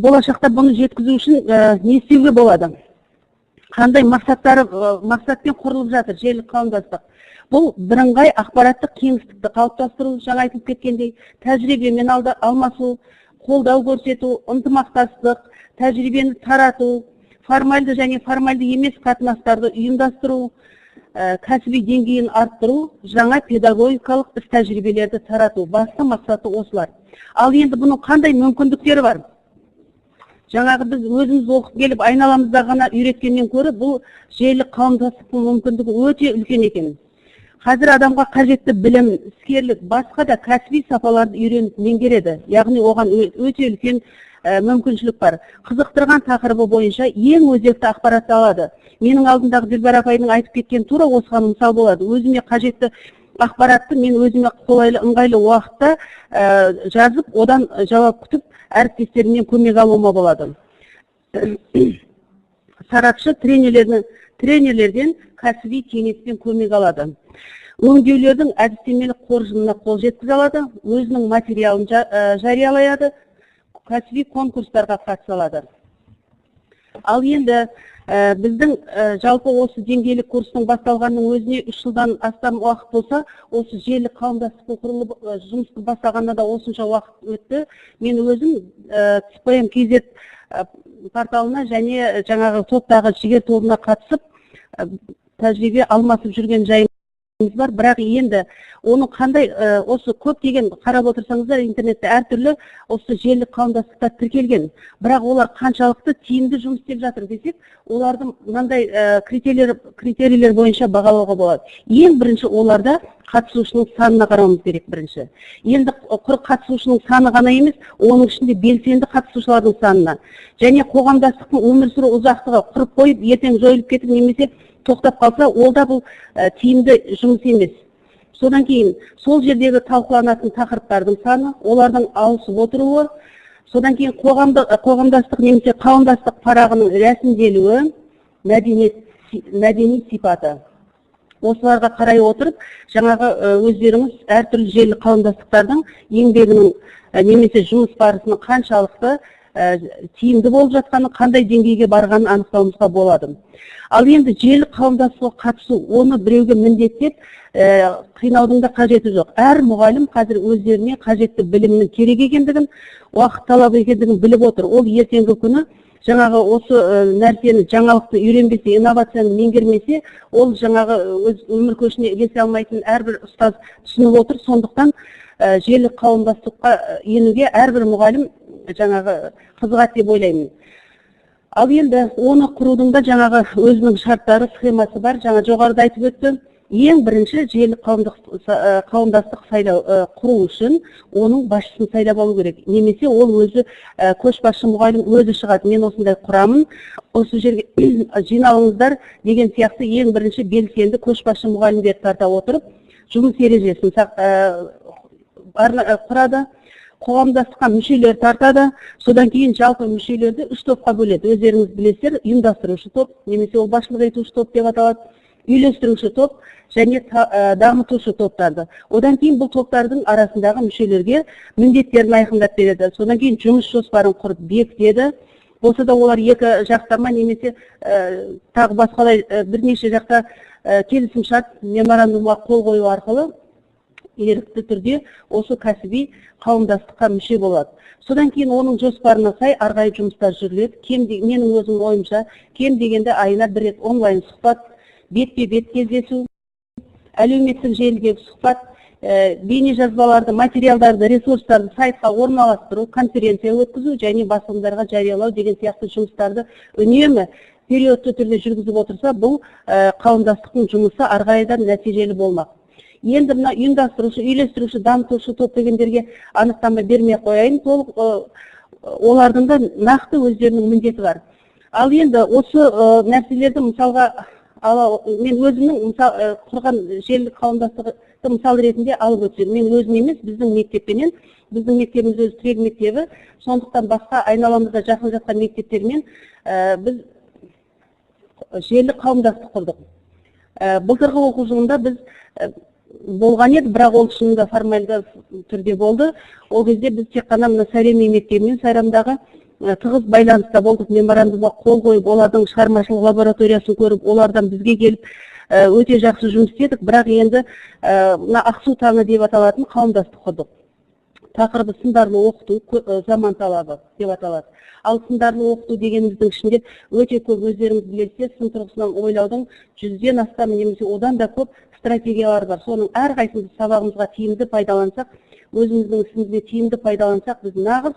болашақта бұны жеткізу үшін не істеуге болады? Қандай мақсатпен құрылып жатыр желілік қауымдастық? Бұл бірыңғай ақпараттық кеңістікті қалыптастыру, жаңа айтылып кеткендей, тәжірибемен алмасу, қолдау көрсету, ынтымақтастық, тәжірибені тарату, формальды және формальды емес қатынастарды ұйымдастыру, кәсіби деңгейін арттыру, жаңа педагогикалық іс тәжірибелерді тарату. Басты мақсаты осылар. Ал енді бұның қандай мүмкіндіктері бар? Жаңағы біз өзіміз оқып келіп айналамызда ғана үйреткеннен көрі бұл желілік қауымдастықтың мүмкіндігі өте үлкен екен. Қазір адамға қажетті білім, іскерлік, басқа да кәсіби сапаларды үйреніп меңгереді. Яғни оған өте үлкен мүмкіншілік бар. Қызықтырған тақырыбы бойынша ең өзекті ақпаратты алады. Менің алдымдағы Дилбар апайдың айтып кеткен тура осыған мысал болады. Өзіме қажетті ақпаратты мен өзіме қолайлы, ыңғайлы уақытта жазып, одан жауап күтіп, әріптестерімнен көмек алуыма болады. Сарапшы тренерлерден кәсіби кеңеспен көмек алады. Өңдеулердің әдістемелік қоржынына қол жеткізе алады, өзінің материалын жариялайды, кәсіби конкурстарға қатыса алады. Ал енді біздің жалпы осы деңгейлік курстың басталғанның өзіне 3 жылдан астам уақыт болса, осы желілік қауымдастықтың құрылып жұмысты бастағанына да осынша уақыт өтті. Мен өзім ЦПМ KZ порталына және жаңағы топтағы жігер тобына қатысып тәжірибе алмасып жүрген жайымыз бар. Бірақ енді оны қандай осы көптеген қарап отырсаңыздар интернетте әртүрлі осы желілік қауымдастықтар тіркелген. Бірақ олар қаншалықты тиімді жұмыс істеп жатыр десек, олардың мынандай критерийлер бойынша бағалауға болады. Ең бірінші оларда қатысушының санына қарауымыз керек бірінші. Енді құр қатысушының саны ғана емес, оның ішінде белсенді қатысушылардың санына және қоғамдастықтың өмір сүру ұзақтығы құрып қойып, ертең жойылып кетіп немесе тоқтап қалса, ол да бұл тиімді жұмыс емес. Содан кейін сол жердегі талқыланатын тақырыптардың саны, олардың ауысып отыруы, содан кейін қоғамдастық немесе қауымдастық парағының рәсімделуі, мәдени сипаты. Осыларға қарай отырып, жаңағы өздеріңіз әртүрлі желілік қауымдастықтардың еңбегінің немесе жұмыс барысының қаншалықты тиімді болып жатқаны, қандай деңгейге барғанын анықтауымызға болады. Ал енді желілік қауымдастыққа қатысу, оны біреуге міндеттеп қинаудың да қажеті жоқ. Әр мұғалім қазір өздеріне қажетті білімнің керек екендігін, уақыт талап екендігін біліп отыр. Ол ертеңгі күні жаңағы осы нәрсені, жаңалықты үйренбесе, инновацияны меңгермесе, ол жаңағы өз өмір көшіне ілесе алмайтын әрбір ұстаз түсініп отыр. Сондықтан желілік қауымдастыққа енуге әрбір мұғалім жаңағы қызығады деп ойлаймын. Ал енді оны құрудың да жаңағы өзінің шарттары, схемасы бар. Жаңа жоғарыда айтып өтті. Ең бірінші желілік қауымдастық құру үшін оның басшысын сайлап алу керек. Немесе ол өзі көшбасшы мұғалім өзі шығады. Мен осындай құрамын, осы жерге жиналыңыздар деген сияқты ең бірінші белсенді көшбасшы мұғалімдерді тарта отырып, жұмыс ережесін құрады. Қоғамдастыққа мүшелер тартады, содан кейін жалпы мүшелерді 3 топқа бөледі. Өздеріңіз білесіздер, ұйымдастырушы топ, немесе ол басшылық етуші топ деп аталады, үйлестіруші топ және дамытушы топтарды. Одан кейін бұл топтардың арасындағы мүшелерге міндеттерін айқындап береді. Содан кейін жұмыс жоспарын құрып бекітеді. Болса да олар екі жақтама немесе тағы басқалай бірнеше жақта келісім шарт меморандумға қол қою арқылы ерікті түрде осы кәсіби қауымдастыққа мүше болады. Содан кейін оның жоспарына сай арғай жұмыстар жүріледі. Менің өзім ойымша, кем дегенде айына 1 рет онлайн сұхбат, бетпе-бет кездесу, әлеуметтік желідегі сұхбат, бейне жазбаларды, материалдарды, ресурстарды сайтқа орналастыру, конференция өткізу және басылымдарға жариялау деген сияқты жұмыстарды үнемі периодты түрде жүргізіп отырса, бұл қауымдастықтың жұмысы арғайдан нәтижелі болмақ. Енді мына ұйымдастырушы, үйлестіруші, дамытушы топ дегендерге анықтама бермей қояйын, толық олардың да нақты өздерінің міндеті бар. Ал енді осы нәрселерді мысалға мен өзімнің құрған желілік қауымдастықты мысал ретінде алып өтсем, мен өзім емес, біздің мектеппенен, біздің мектебіміз өзі тірек мектебі, сондықтан басқа айналамызда жақын жатқан мектептермен біз желілік қауымдастық құрдық. Былтырғы оқу жылында біз болған еді, бірақ ол шынында формальды түрде болды. Ол кезде біз тек қана мына Сәлеми мектебімен Сайрамдағы тығыз байланыста болдық, меморандумға қол қойып, олардың шығармашылық лабораториясын көріп, олардан бізге келіп өте жақсы жұмыс істедік. Бірақ енді мына Ақсу таңы деп аталатын қауымдастық құрдық. тақырыбы сындарлы оқыту, заман талабы деп аталады. Ал сындарлы оқыту дегеніміздің ішінде өте көп, өздеріңіз білесіздер, сын тұрғысынан ойлаудың 100-ден астам немесе одан да көп стратегиялар бар. Соның әрқайсымыз сабағымызға тиімді пайдалансақ, өзіміздің ісімізге тиімді пайдалансақ, біз нағыз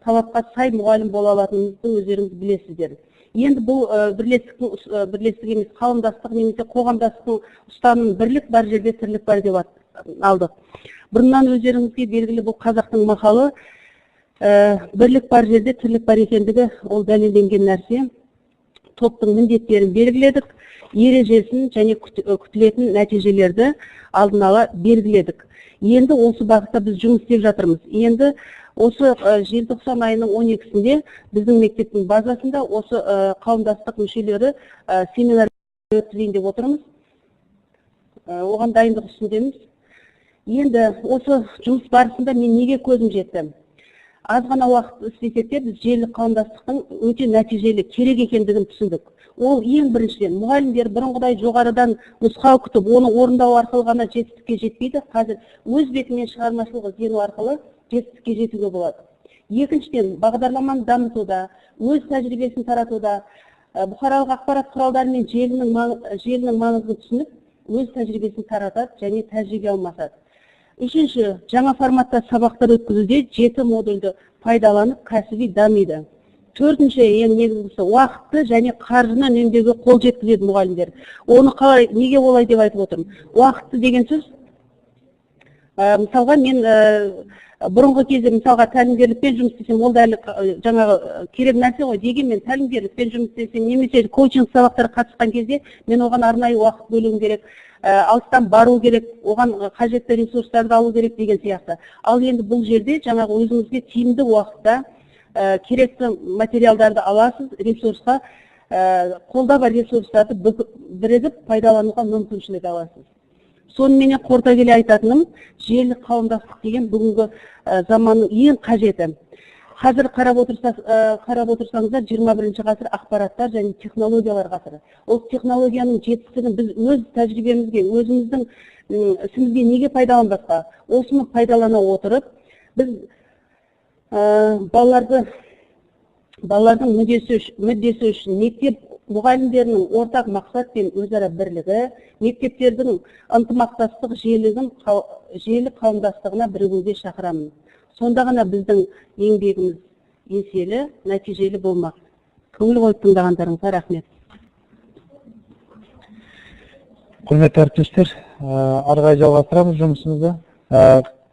талапқа сай мұғалім бола алатынымызды өздеріңіз білесіздер. Енді бұл бірлестік емес, қауымдастық немесе қоғамдастықтың ұстанымы бірлік бар жерде тірлік бар деп алдық. Бұрыннан өздеріңізге белгілі, бұл қазақтың мақалы, бірлік бар жерде тірлік бар екендігі ол дәлелденген нәрсе. Топтың міндеттерін белгіледік, ережесін және күтілетін нәтижелерді алдын ала белгіледік. Енді осы бағытта біз жұмыс істеп жатырмыз. Енді осы желтоқсан айының 12-сінде біздің мектептің базасында осы қауымдастық мүшелері семинар өткізейін деп отырмыз. Оған дайындық үстіндеміз. Енді осы жұмыс барысында мен неге көзім жетті? Аз ғана уақыт істесек те біз желілік қауымдастықтың өте нәтижелі, керек екендігін түсіндік. Ол ең біріншіден мұғалімдер бұрынғыдай жоғарыдан нұсқау күтіп, оны орындау арқылы ғана жетістікке жетпейді. Қазір өз бетімен шығармашылық іздену арқылы жетістікке жетуге болады. Екіншіден, бағдарламаны дамытуда, өз тәжірибесін таратуда, бұқаралық ақпарат құралдары мен желінің маңызын түсініп, өз тәжірибесін таратады және тәжірибе алмасады. Үшінші, жаңа форматта сабақтар өткізуде 7 модульді пайдаланып, кәсіби дамиды. Төртінші, ең негізгісі, уақытты және қаржыны үнемдеуге қол жеткізеді мұғалімдер. Оны қалай, неге олай деп айтып отырмын? Уақытты деген сөз, мысалға мен бұрынғы кезде мысалға тәлімгерлікпен жұмыс істесем, ол да әлі жаңағы керек нәрсе ғой. Дегенмен тәлімгерлікпен жұмыс істесем, немесе коучинг сабақтарға қатысқан кезде мен оған арнайы уақыт бөлуім керек, алыстан бару керек, оған қажетті ресурстарды алу керек деген сияқты. Ал енді бұл жерде жаңағы өзіңізге тиімді уақытта керекті материалдарды аласыз, ресурсқа, қолда бар ресурстарды бірігіп пайдалануға мүмкіншілік аласыз. Сонымен қорыта келе айтатыным, желілік қауымдастық деген бүгінгі заманның ең қажеті. Қазір қарап отырсаңыздар, 21-ші ғасыр ақпараттар және технологиялар ғасыры. Ол технологияның жетістігін біз өз тәжірибемізге, өзіміздің ісімізге неге пайдаланбасқа? Осыны пайдалана отырып, біз балалардың мүддесі үшін мектеп мұғалімдерінің ортақ мақсат пен өзара бірлігі, мектептердің ынтымақтастық желілік қауымдастығына бірігуге шақырамын. Сонда ғана біздің еңбегіміз еселі, нәтижелі болмақ. Көңіл қойып тыңдағандарыңызға рахмет. Құрметті әріптестер, ары қарай жалғастырамыз жұмысымызды.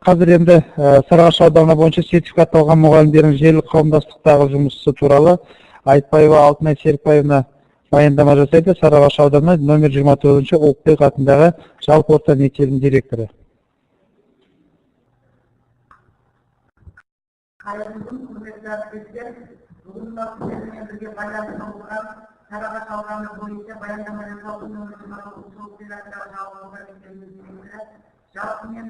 Қазір енді Сарыағаш ауданы бойынша сертификатталған мұғалімдердің желілік қауымдастықтағы жұмысы туралы Айтбаева Алтынай Серікбаевна баяндама жасайды. Сарыағаш ауданы номер 29-ші Ұлықбек атындағы жалпы орта мектебінің директоры. Қайырлы күн, құрметті әріптестер. Бүгін сіздермен бірге байланысқа отырған Сарыағаш ауданы бойынша баяндама жасаудың номер 29-ші Ұлықбек атындағы жалпы орта мектебінің директоры. Жалпы мен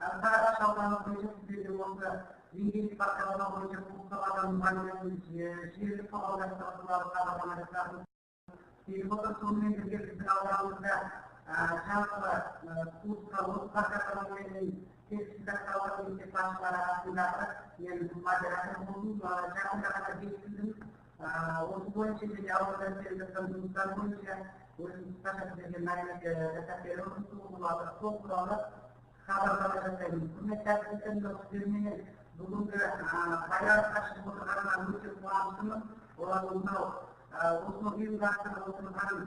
Сарыағаш ауданы бойынша сіздерге осы деңгейлік бағдарлама бойынша құқықтық адам мұғалімдердің желілік қауымдастығы туралы хабарлама жасадым. Сонымен бірге біздің ауданымызда жалпы курсқа осы бағдарламамен сертификатталған мектеп басшылары арасындағы мен модератор болдым. Жақында ғана бекітілдім. Осы бойынша және ауылдан келіп жатқан жұмыстар бойынша өзім қысқаша сіздерге мәлімет жасап беремін. Сол туралы хабарлама жасаймын. Құрметті әріптестер, сіздермен бүгінгі байланысқа шығып отырғанына өте қуаныштымын. Олар осыны ұйымдастырып отырған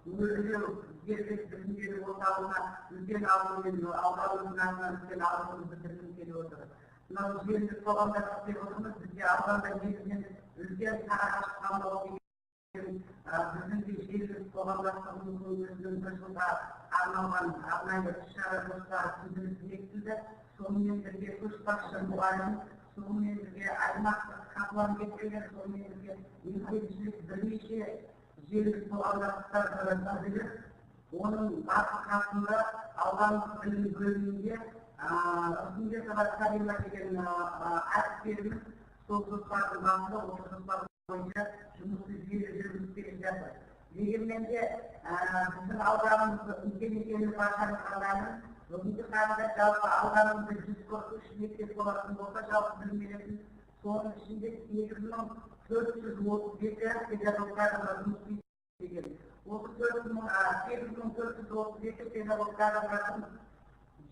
өрлеу дербес білімдері орталығына үлкен алғымен ауданымыздың атынан үлкен алғымызды білдіргім келіп отыр. Мынау желілік қоғамдастық деп отырмыз, бізде ауданда негізінен үлкен Сарыағаш қамалы біздің де желілік қоғамдастығымыздың өзінің бір жылға арналған арнайы іс-шара жоспары тізімі бекітілді. Сонымен бірге көшбасшы мұғалім, сонымен бірге аймақтық қаламгерлер, сонымен бірге мектепшілік бірнеше желілік қоғамдастықтар тізіліп, оның басты қасында аудандық білім бөлімінде Үстімбетова Карима деген әріптестеріміз сол жоспардың басында осы жоспар бойынша жұмысты жүргізіп келе жатыр. Дегенмен де біздің ауданымыз үлкен екенін баршаңыз қалаймыз. бүгінгі таңда жалпы ауданымызда 143 мектеп болатын болса, жалпы білім беретін соның ішінде 8432 педагог кадры жұмыс істейді. Осы 8432 педагог кадрын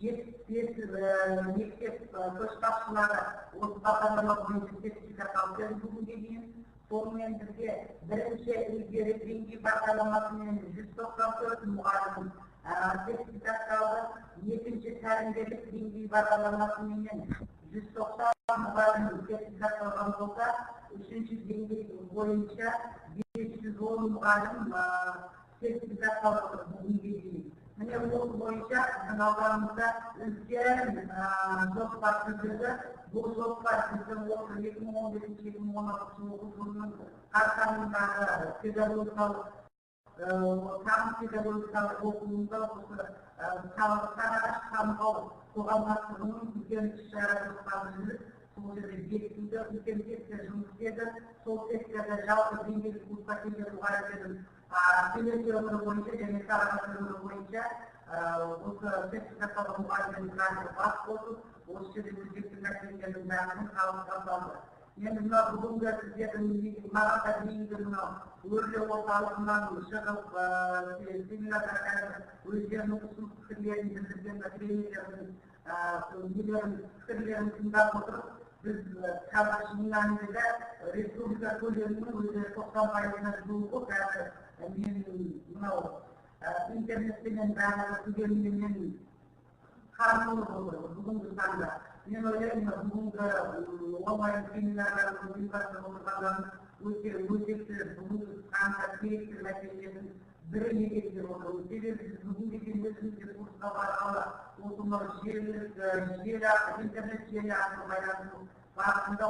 75 мектеп көшбасшылары осы бағдарлама бойынша сертификат алып берді бүгінге дейін. Сонымен бірге бірінші ilgari деңгей бағдарламасымен 194 мұғалім сертификатталды. Екінші тәлімгерлік деңгей бағдарламасымен 190 мұғалім сертификатталған болса, үшінші деңгей бойынша 510 мұғалім сертификатталды бүгінге дейін. Міне осы бойынша біздің ауданымызда үлкен жоспар түзілді. Бұл жоспар біздің осы 2015-2016 оқу жылының қарсаңындағы педагогикалық оқуында осы Сарыағаш Самғау қоғамдастығының үлкен іс-шара жоспары жүріп, сол жерде бекітілді, үлкен секция жұмыс істеді. Сол секцияда жалпы деңгейлік курсқа келген мұғалімдердің Келесі өмірі бойынша және Сарыағаш өмірі бойынша осы сертификатталған мұғалімдердің саны бас қосып, осы жерде өзекті мәселелердің бәрін талқылады. Енді мына бүгінгі сіздердің мағата дейінгі мынау өрлеу орталығынан шығып семинарға өздерінің ұсыныс пікірлерін білдірген тренерлердің пікірлерін тыңдап отырып, biz қазір шын мәнінде республика көлемінің өзі 90%-ына жуығы қазір мен мынау интернетпенен бәрін қармылы болды бүгінгі таңда. Мен ойлаймын, бүгінгі онлайн семинарлардың ұйымдастырып отырғандарының өте өзекті бүгінгі таңда керекті мәселелердің бірі екендер отыр. Себебі біз бүгінгі өзімізде курсқа барғалы осы мынау интернет желі арқылы байланысу барысында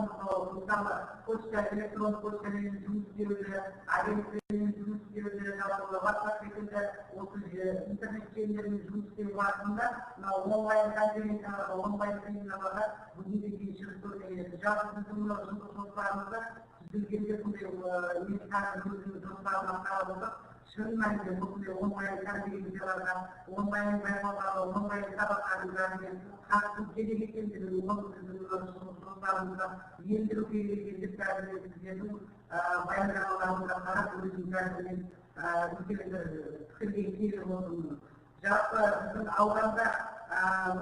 мысалы почта, электрон почтамен жұмыс істеулері, агенттіктермен жұмыс істеулері, жалпы WhatsApp секілді осы интернет желілермен жұмыс істеу барысында мынау онлайн конференцияларға, онлайн семинарларға бүгінге дейін шығып көрмеген. Жалпы біздің мынау жұмыс жоспарымызда білгенде бұндай өзіміз жоспарын атқарып отырып, шын мәнінде осындай онлайн конференцияларға, онлайн байқауларға, онлайн сабақтардың бәріне қатысу керек екендігін біздің жоспарымызға ендіру керек екендік бәріне сіздердің баяндамаларыңызға қарап өзім бәрінен үлкен бір пікірге келіп отырмын. Жалпы біздің ауданда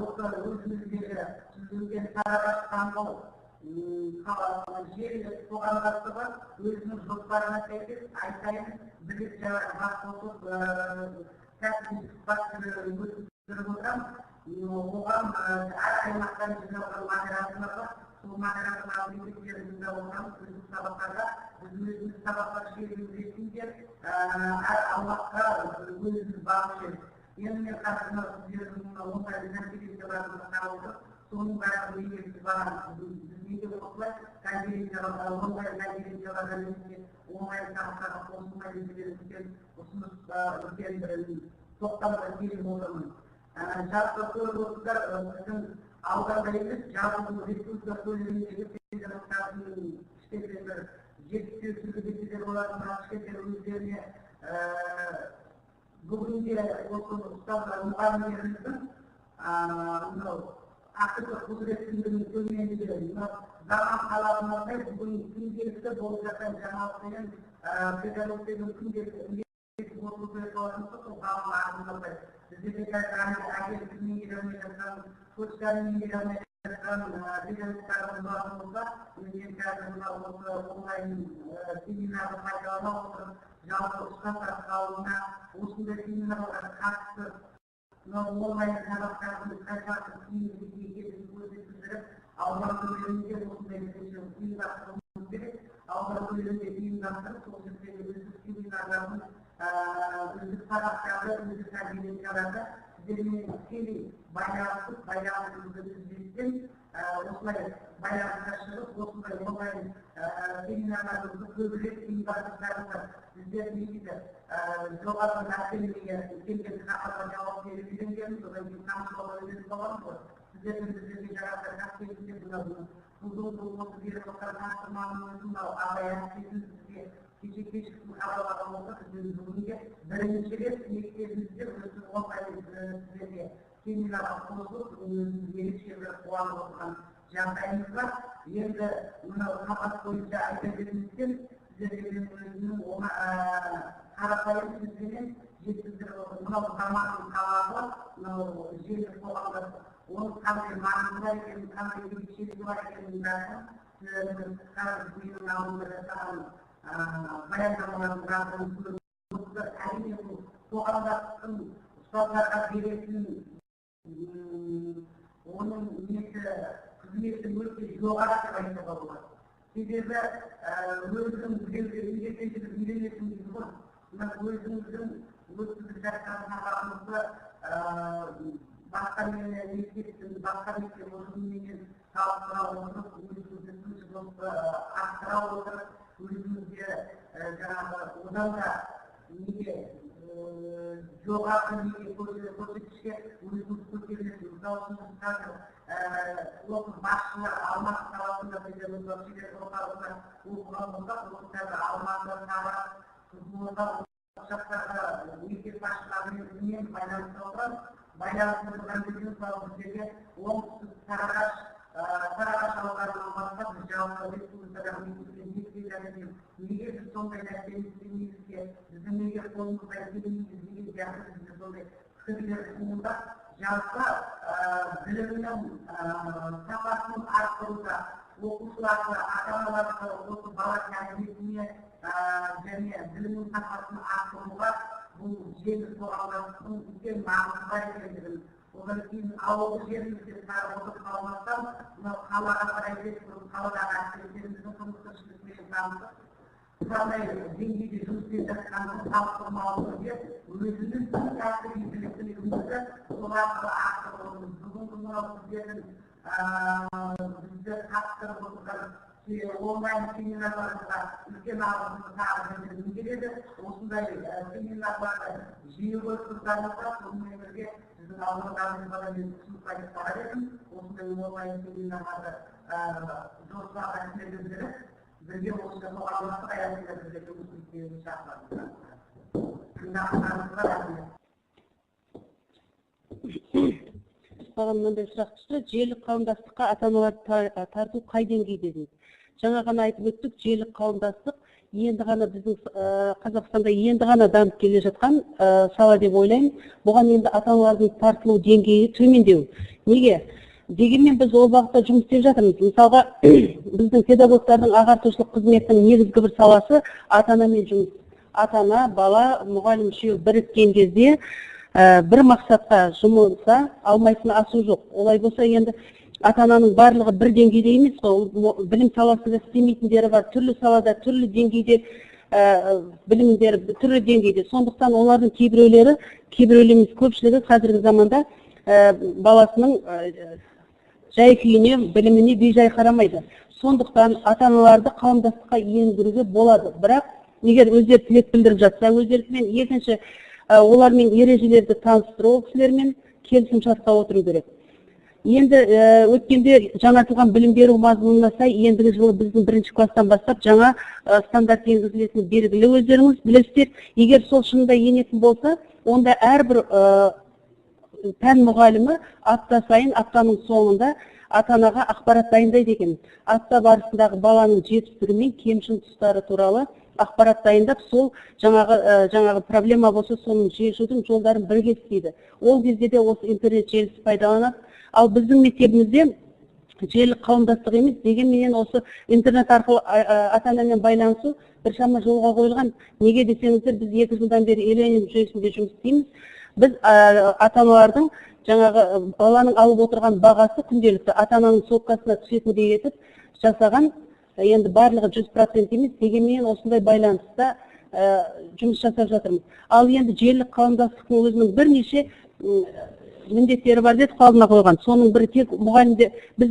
осы өзіміздегі түзілген Сарыағаш Самғау жер қоғамдастығы өзінің жоспарына сәйкес ай сайын бірлесе бас қосып кәсіби сұхбаттар өткізіп отырамыз. Оған әр аймақтан жиналған материалдар бар. Сол материалдарды мектептерімізде отырамыз. Өзіміз сабақтарда өзіміз сабақтар жіберіп ретінде әр аумаққа өзіміз барып жүрміз. Енді мен қазір сіздердің онлайн конференцияларыңызды қарап отырып, соның бәрін егер барамыз. Неге осылай конференцияларға, онлайн конференцияларға немесе онлайн сабақтарға қосылмайды деген үлкен ұсыныс үлкен бір тоқтамға келіп отырмын. Жалпы көріп отырсыздар, біздің ауданда емес, жалпы республика көлеміндегі педагогтардың кішкентай бір жетіспеушілігі болатын, кішкентай өздеріне бүгінде осы ұстаздар мұғалімдеріміздің ақылы құзыреттілігінің төмендігі заман талабындай бүгін күнделікті болып жатқан жаңалықпен педагогтердің күнделікті отыру керек болатын болса, сол ғалым ағымдай біздерде қазір агенттігімен келе алмай жатқан, почтамен келе алмай жатқан педагогтардың болатын болса, мен қазір осы онлайн семинарды пайдалана отырып, жалпы ұстаздар қауымына осындай семинарларға қатысып, онлайн сабақтардың қаншалықты тиімді екендігін көрсетіп жүріп, аудан көлемінде осындай ұйымдастыруымыз керек. Аудан көлемінде ұйымдастырып, сол жердегі үздік семинарлардың үздік сабақтарды, үздік конференцияларды сіздермен тікелей байланысуды бізден осылай байланысқа шығып, осындай онлайн семинарларды көбірек ұйымдастырсаңыздар, сіздер негізі жоғарғы мәселеге келген сұрақтарға жауап беріп үйренгенбіз, одан кейін тамшылауға үйреніп қаламыз ғой. Сіздердің біздерге жаратар қасиетінде бұл осы беріп отырған тапсырманың өзін абай әдісін сізге кешіктің хабарлаған болса, сіздердің бүгінге бірінші рет мектебімізде өзінің онлайн сіздерге семинарға қосылып өзіміз ерекше бір қуанып отырған жағдайымыз бар. Енді мынау сапат бойынша айта кеткендіктен сіздерге өзімнің қарапайым сөзбенен жеткіздіріп отыр. Мынау заманның талабы, мынау желілік қоғамда оның қандай маңызы бар екенін, қандай ерекшелігі бар екенін бәрін сіздердің қазір бұйымның алдында жасаған баяндамалардың барлығын көріп, әрине бұл қоғамдастықтың ұстаздарға беретін оның қызметі өте жоғары деп айтуға болады. Себебі өзіміздің үйренетініміз ғой. Өзіміздің өткізіп жатқан сабағымызды басқа мектептің, басқа мектеп ұжымымен салыстыра отырып, өзімізді жұмысты арттыра отырып, өзімізде жаңағы одан да неге жоғары неге көрсеткішке өзіміз көтерілетін. Мысалы үшін қазір осы басшылар Алматы қаласында бізде шебер орталығында оқыған болсақ, осы қазір Алматы, Тараз, Қызылорда жақтарға мектеп басшыларымен байланысып отырған. Байланысып тұрған кезде мысалы біздерге оңтүстік Сарыағаш ауданынан бастап біз жалпы республикадағы мектептерде неге біз сондай нәрсені істемеймізге, біздің неге қолымыздан келмейміз деген сияқты бізде сондай пікірлер туындап, жалпы білімнің сапасын арттыруда оқушыларды, ата-аналарды осы бала тәрбиесіне және білімнің сапасын арттыруға бұл желілік қоғамдастықтың үлкен маңызы бар екендігін, одан кейін ауылдық жерімізде тарап отырып қалмастан, мынау қалаға қарай кетіп, қаладағы әскеріміздің тұрмыс-тіршілігімен танысып, сондай деңгейде жұмыс істеп жатқанын салыстырмалы түрде өзінің кәсіби біліктілігімізді сол арқылы арттырудамыз. Бүгінгі мынау бізді қатыстырып отырған онлайн семинарларда үлкен алғысымды тағзым еткім келеді. Осындай семинарларды жиі қойып тұрғанымызға сонымен бірге біздің аудандарымызға да мен ұсыныс айтып бара едім. Осындай онлайн семинарларды жоспарға әзірлеп бірге осы қоғамдастық аясында бізде жұмыс істеуге шақырамыз. Тыңдағандарыңызға рахмет. Маған мынандай сұрақ түсті. Желілік қауымдастыққа ата-аналарды тарту қай деңгейде дейді. Жаңа ғана айтып өттік, желілік қауымдастық енді ғана біздің Қазақстанда енді ғана дамып келе жатқан сала деп ойлаймын. Бұған енді ата-аналардың тартылу деңгейі төмендеу. Неге? Дегенмен біз ол бағытта жұмыс істеп жатырмыз. Мысалға, біздің педагогтардың ағартушылық қызметтің негізгі бір саласы ата-анамен жұмыс. Ата-ана, бала, мұғалім үшеуі біріккен кезде бір мақсатқа жұмылса алмайтын асу жоқ. Олай болса енді ата-ананың барлығы бір деңгейде емес қой. Білім саласында істемейтіндері бар, түрлі салада, түрлі деңгейде білімдері, түрлі деңгейде. Сондықтан олардың кейбіреулері емес көпшілігі қазіргі заманда баласының жай күйіне, біліміне бей-жай қарамайды. Сондықтан ата-аналарды қауымдастыққа енгізуге болады. Бірақ егер өздері тілек білдіріп жатса, өздерімен екінші олармен ережелерді таныстыру, кісілермен келісім шартқа отыру керек. Енді өткенде жаңартылған білім беру мазмұнына сай, ендігі жылы біздің 1-ші класстан бастап жаңа стандарт енгізілетіні белгілі, өздеріңіз білесіздер. Егер сол шынында енетін болса, онда әрбір пән мұғалімі апта сайын, аптаның соңында ата-анаға ақпарат дайындайды екен. Апта барысындағы баланың жетістігі мен кемшін тұстары туралы ақпарат дайындап, сол жаңағы проблема болса, соның шешудің жолдарын бірге істейді. Ол кезде де осы интернет желісі пайдаланады. Ал біздің мектебімізде желілік қауымдастық емес, дегенменен осы интернет арқылы ата-анамен байланысу біршама жолға қойылған. Неге десеңіздер, біз 2 жылдан бері e-learning жүйесінде жұмыс істейміз. Біз ата-аналардың жаңағы баланың алып отырған бағасы күнделікті ата-ананың соткасына түсетіндей етіп жасаған. Енді барлығы 100% емес, дегенмен осындай байланыста жұмыс жасап жатырмыз. Ал енді желілік қауымдастықтың өзінің бірнеше міндеттері бар деп қалдына қойған. Соның бірі тек мұғалімдер, біз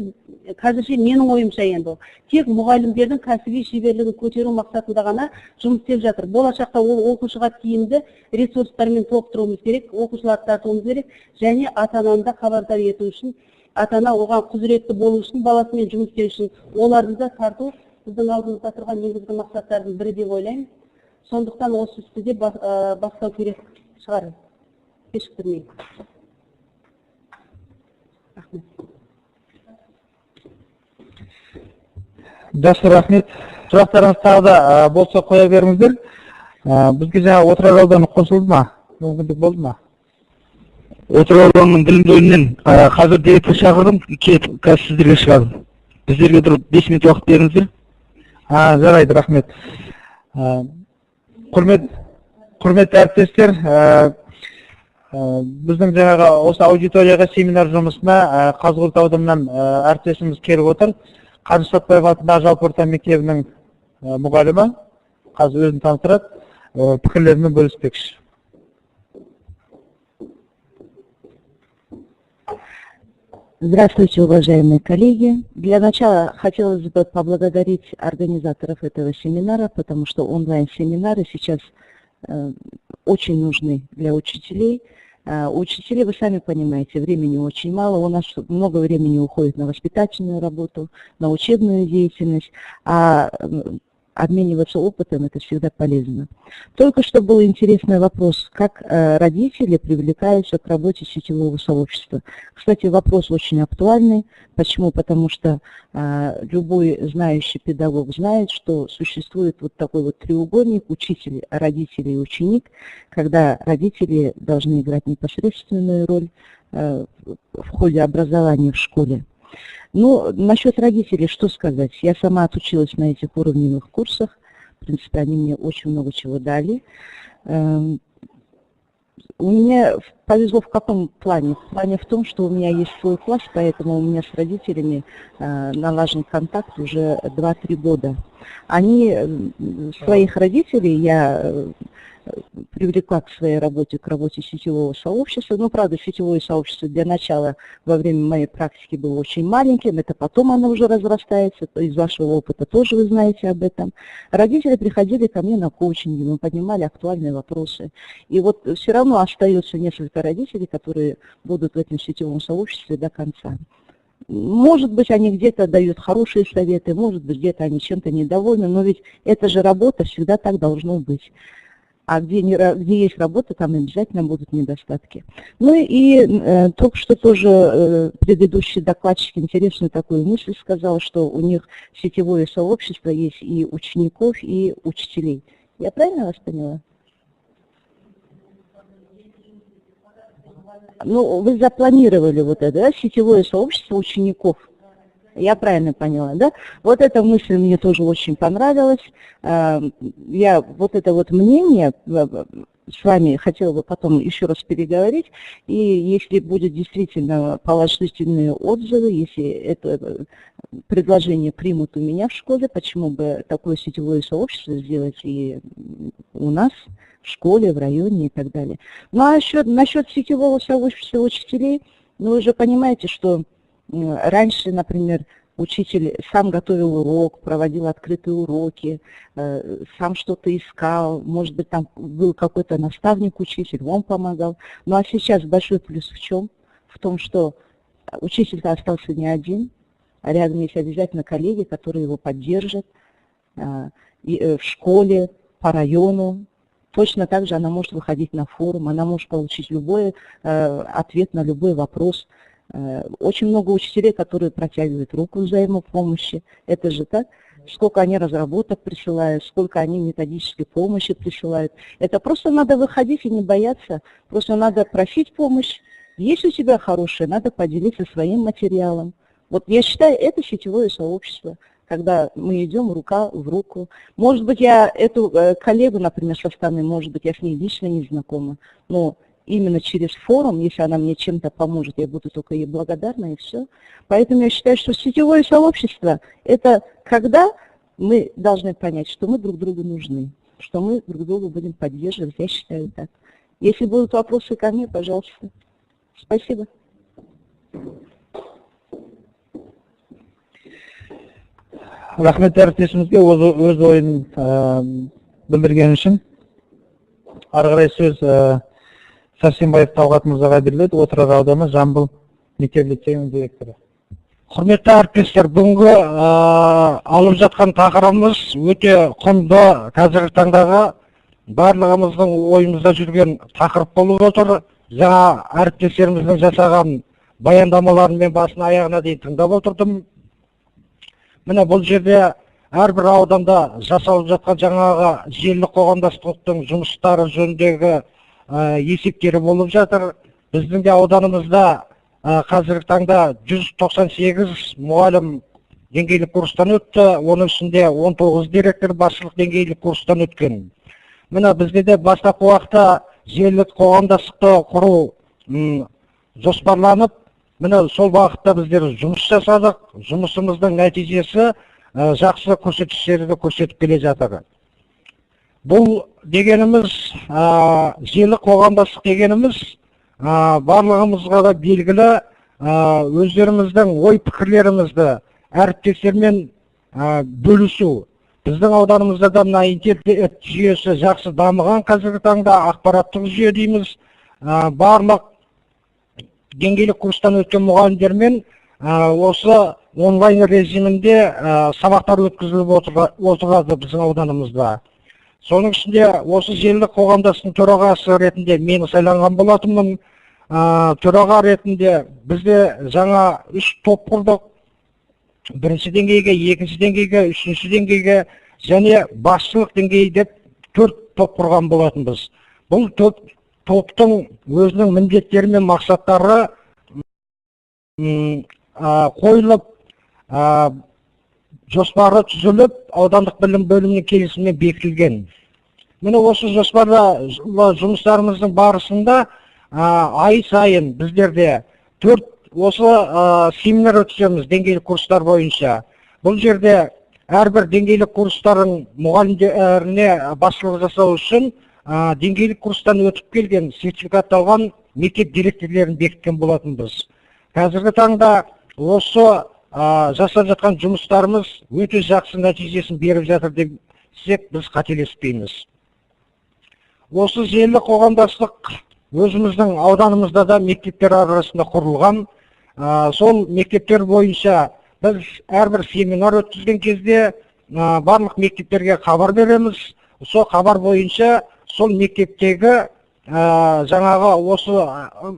қазірше менің ойымша енді тек мұғалімдердің кәсіби шеберлігін көтеру мақсатында ғана жұмыс істеп жатыр. Болашақта ол оқушыға тиімді ресурстармен толықтыруымыз керек, оқушыларды тартуымыз керек, және ата-ананы да хабардар ету үшін, ата-ана оған құзыретті болу үшін, баласымен жұмыс істеу үшін оларды да тарту біздің алдымызда тұрған негізгі мақсаттардың бірі деп ойлаймын. Сондықтан осы істі де бастау керек шығар. Кешіктірмей. Рахмет. Жақсы, рахмет. Сұрақтарыңыз тағы да болса қоя беріңіздер. Бізге жаңа отырар ауданы қосылды ма? Мүмкіндік болды ма? Отырар ауданының білім бөлімінен қазір директор шақырдым, келіп қазір сіздерге шығардым. Біздерге тұрып 5 минут уақыт беріңіздер. Жарайды, рахмет. Құрметті әріптестер, біздің жаңағы осы аудиторияға семинар жұмысына Қазығұрт ауданынан әріптесіміз келіп отыр. Қаныш Сәтбаев атындағы жалпы орта мектебінің мұғалімі. Қазір өзін таныстырады, пікірлерімен бөліспекші. Здравствуйте, уважаемые коллеги. Для начала хотелось бы поблагодарить организаторов этого семинара, потому что онлайн-семинары сейчас очень нужны для учителей. Учителей, вы сами понимаете, времени очень мало. У нас много времени уходит на воспитательную работу, на учебную деятельность, а обмениваться опытом — это всегда полезно. Только что был интересный вопрос, как родители привлекаются к работе сетевого сообщества. Кстати, вопрос очень актуальный. Почему? Потому что любой знающий педагог знает, что существует вот такой вот треугольник учитель, родители и ученик, когда родители должны играть непосредственную роль в ходе образования в школе. Ну, насчет родителей, что сказать? Я сама отучилась на этих уровневых курсах. В принципе, они мне очень много чего дали. У меня повезло в каком плане? В плане в том, что у меня есть свой класс, поэтому у меня с родителями налажен контакт уже 2-3 года. Своих родителей я привлекла к своей работе, к работе сетевого сообщества. Ну, правда, сетевое сообщество для начала во время моей практики было очень маленьким, это потом оно уже разрастается, из вашего опыта тоже вы знаете об этом. Родители приходили ко мне на коучинги, мы поднимали актуальные вопросы. И вот все равно остается несколько родителей, которые будут в этом сетевом сообществе до конца. Может быть, они где-то дают хорошие советы, может быть, где-то они чем-то недовольны, но ведь это же работа, всегда так должно быть. А где есть работа, там обязательно будут недостатки. Ну и только что тоже предыдущий докладчик интересную такую мысль сказал, что у них сетевое сообщество есть и учеников, и учителей. Я правильно вас поняла? Ну, вы запланировали вот это, да, сетевое сообщество учеников. Я правильно поняла, да? Вот эта мысль мне тоже очень понравилась. Я вот это вот мнение с вами хотела бы потом еще раз переговорить. И если будет действительно положительные отзывы, если это предложение примут у меня в школе, почему бы такое сетевое сообщество сделать и у нас в школе, в районе и так далее. Ну а насчет сетевого сообщества учителей, ну вы же понимаете, что раньше, например, учитель сам готовил урок, проводил открытые уроки, сам что-то искал, может быть, там был какой-то наставник-учитель, он помогал. Ну а сейчас большой плюс в чем? В том, что учитель-то остался не один, а рядом есть обязательно коллеги, которые его поддержат в школе, по району. Точно так же она может выходить на форум, она может получить любой ответ на любой вопрос. Очень много учителей, которые протягивают руку взаимопомощи. Это же так. Сколько они разработок присылают, сколько они методической помощи присылают. Это просто надо выходить и не бояться. Просто надо просить помощь. Если у тебя хорошее, надо поделиться своим материалом. Вот я считаю, это сетевое сообщество, когда мы идем рука в руку. Может быть, я эту коллегу, например, со стороны, может быть, я с ней лично не знакома, но именно через форум, если она мне чем-то поможет, я буду только ей благодарна, и все. Поэтому я считаю, что сетевое сообщество – это когда мы должны понять, что мы друг другу нужны, что мы друг друга будем поддерживать. Я считаю так. Если будут вопросы ко мне, пожалуйста. Спасибо. Рахмет әріптесімізге өз ойын білдірген үшін. Ары қарай сөз Сәрсенбаев Талғат Мырзаға беріледі, Отырар ауданы Жамбыл мектеп-лицейінің директоры. Құрметті әріптестер, бүгінгі алып жатқан тақырыбымыз өте құнды, қазіргі таңдағы барлығымыздың ойымызда жүрген тақырып болып отыр. Жаңа әріптестеріміздің жасаған баяндамаларын мен басын аяғына дейін тыңдап отырдым. Міне бұл жерде әрбір ауданда жасалып жатқан жаңағы желілік қоғамдастықтың жұмыстары жөніндегі есептері болып жатыр. Біздің де ауданымызда қазіргі таңда 198 мұғалім деңгейлік курстан өтті. Оның ішінде 19 директор басшылық деңгейлік курстан өткен. Міне бізде де бастапқы уақытта желілік қоғамдастықты құру жоспарланып, міне сол бағытта біздер жұмыс жасадық. Жұмысымыздың нәтижесі жақсы көрсеткіштерді көрсетіп келе жатыр. Бұл дегеніміз, желілік қоғамдастық дегеніміз барлығымызға да белгілі, өздеріміздің ой пікірлерімізді әріптестермен бөлісу. Біздің ауданымызда да мына интернет жүйесі жақсы дамыған, қазіргі таңда ақпараттық жүйе дейміз. Барлық деңгейлік курстан өткен мұғалімдермен осы онлайн режимінде сабақтар өткізіліп отырады біздің ауданымызда. Соның ішінде осы желілік қоғамдастықтың төрағасы ретінде мен сайланған болатынмын. Төраға ретінде бізде жаңа 3 топ құрдық. Бірінші деңгейге, екінші деңгейге, үшінші деңгейге және басшылық деңгей деп 4 топ құрған болатынбыз. Бұл топтың өзінің міндеттері мен мақсаттары қойылып, жоспары түзіліп, аудандық білім бөлімінің келісімімен бекітілген. Міне осы жоспарлы жұмыстарымыздың барысында ай сайын біздерде 4 осы семинар өткіземіз деңгейлік курстар бойынша. Бұл жерде әрбір деңгейлік курстардың мұғалімдеріне басшылық жасау үшін деңгейлік курстан өтіп келген, сертификатталған мектеп директорлерін бекіткен болатынбыз. Қазіргі таңда осы жасап жатқан жұмыстарымыз өте жақсы нәтижесін беріп жатыр десек біз қателеспейміз. Осы желілік қоғамдастық өзіміздің ауданымызда да мектептер арасында құрылған. Сол мектептер бойынша біз әрбір семинар өткізген кезде барлық мектептерге хабар береміз. Сол хабар бойынша сол мектептегі жаңағы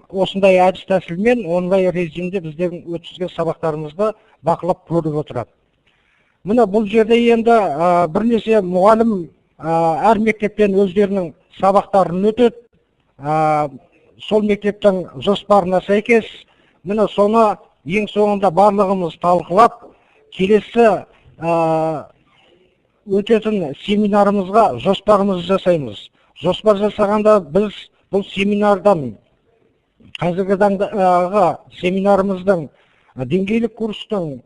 осындай әдіс тәсілмен онлайн режимде біздердің өткізген сабақтарымызды бақылап көріп отырады. Міне бұл жерде енді бірнеше мұғалім әр мектептен өздерінің сабақтарын өтеді. Сол мектептің жоспарына сәйкес, міне соны ең соңында барлығымыз талқылап, келесі өтетін семинарымызға жоспарымызды жасаймыз. Жоспар жасағанда біз бұл семинардан, қазіргі таңдағы семинарымыздың деңгейлік курстың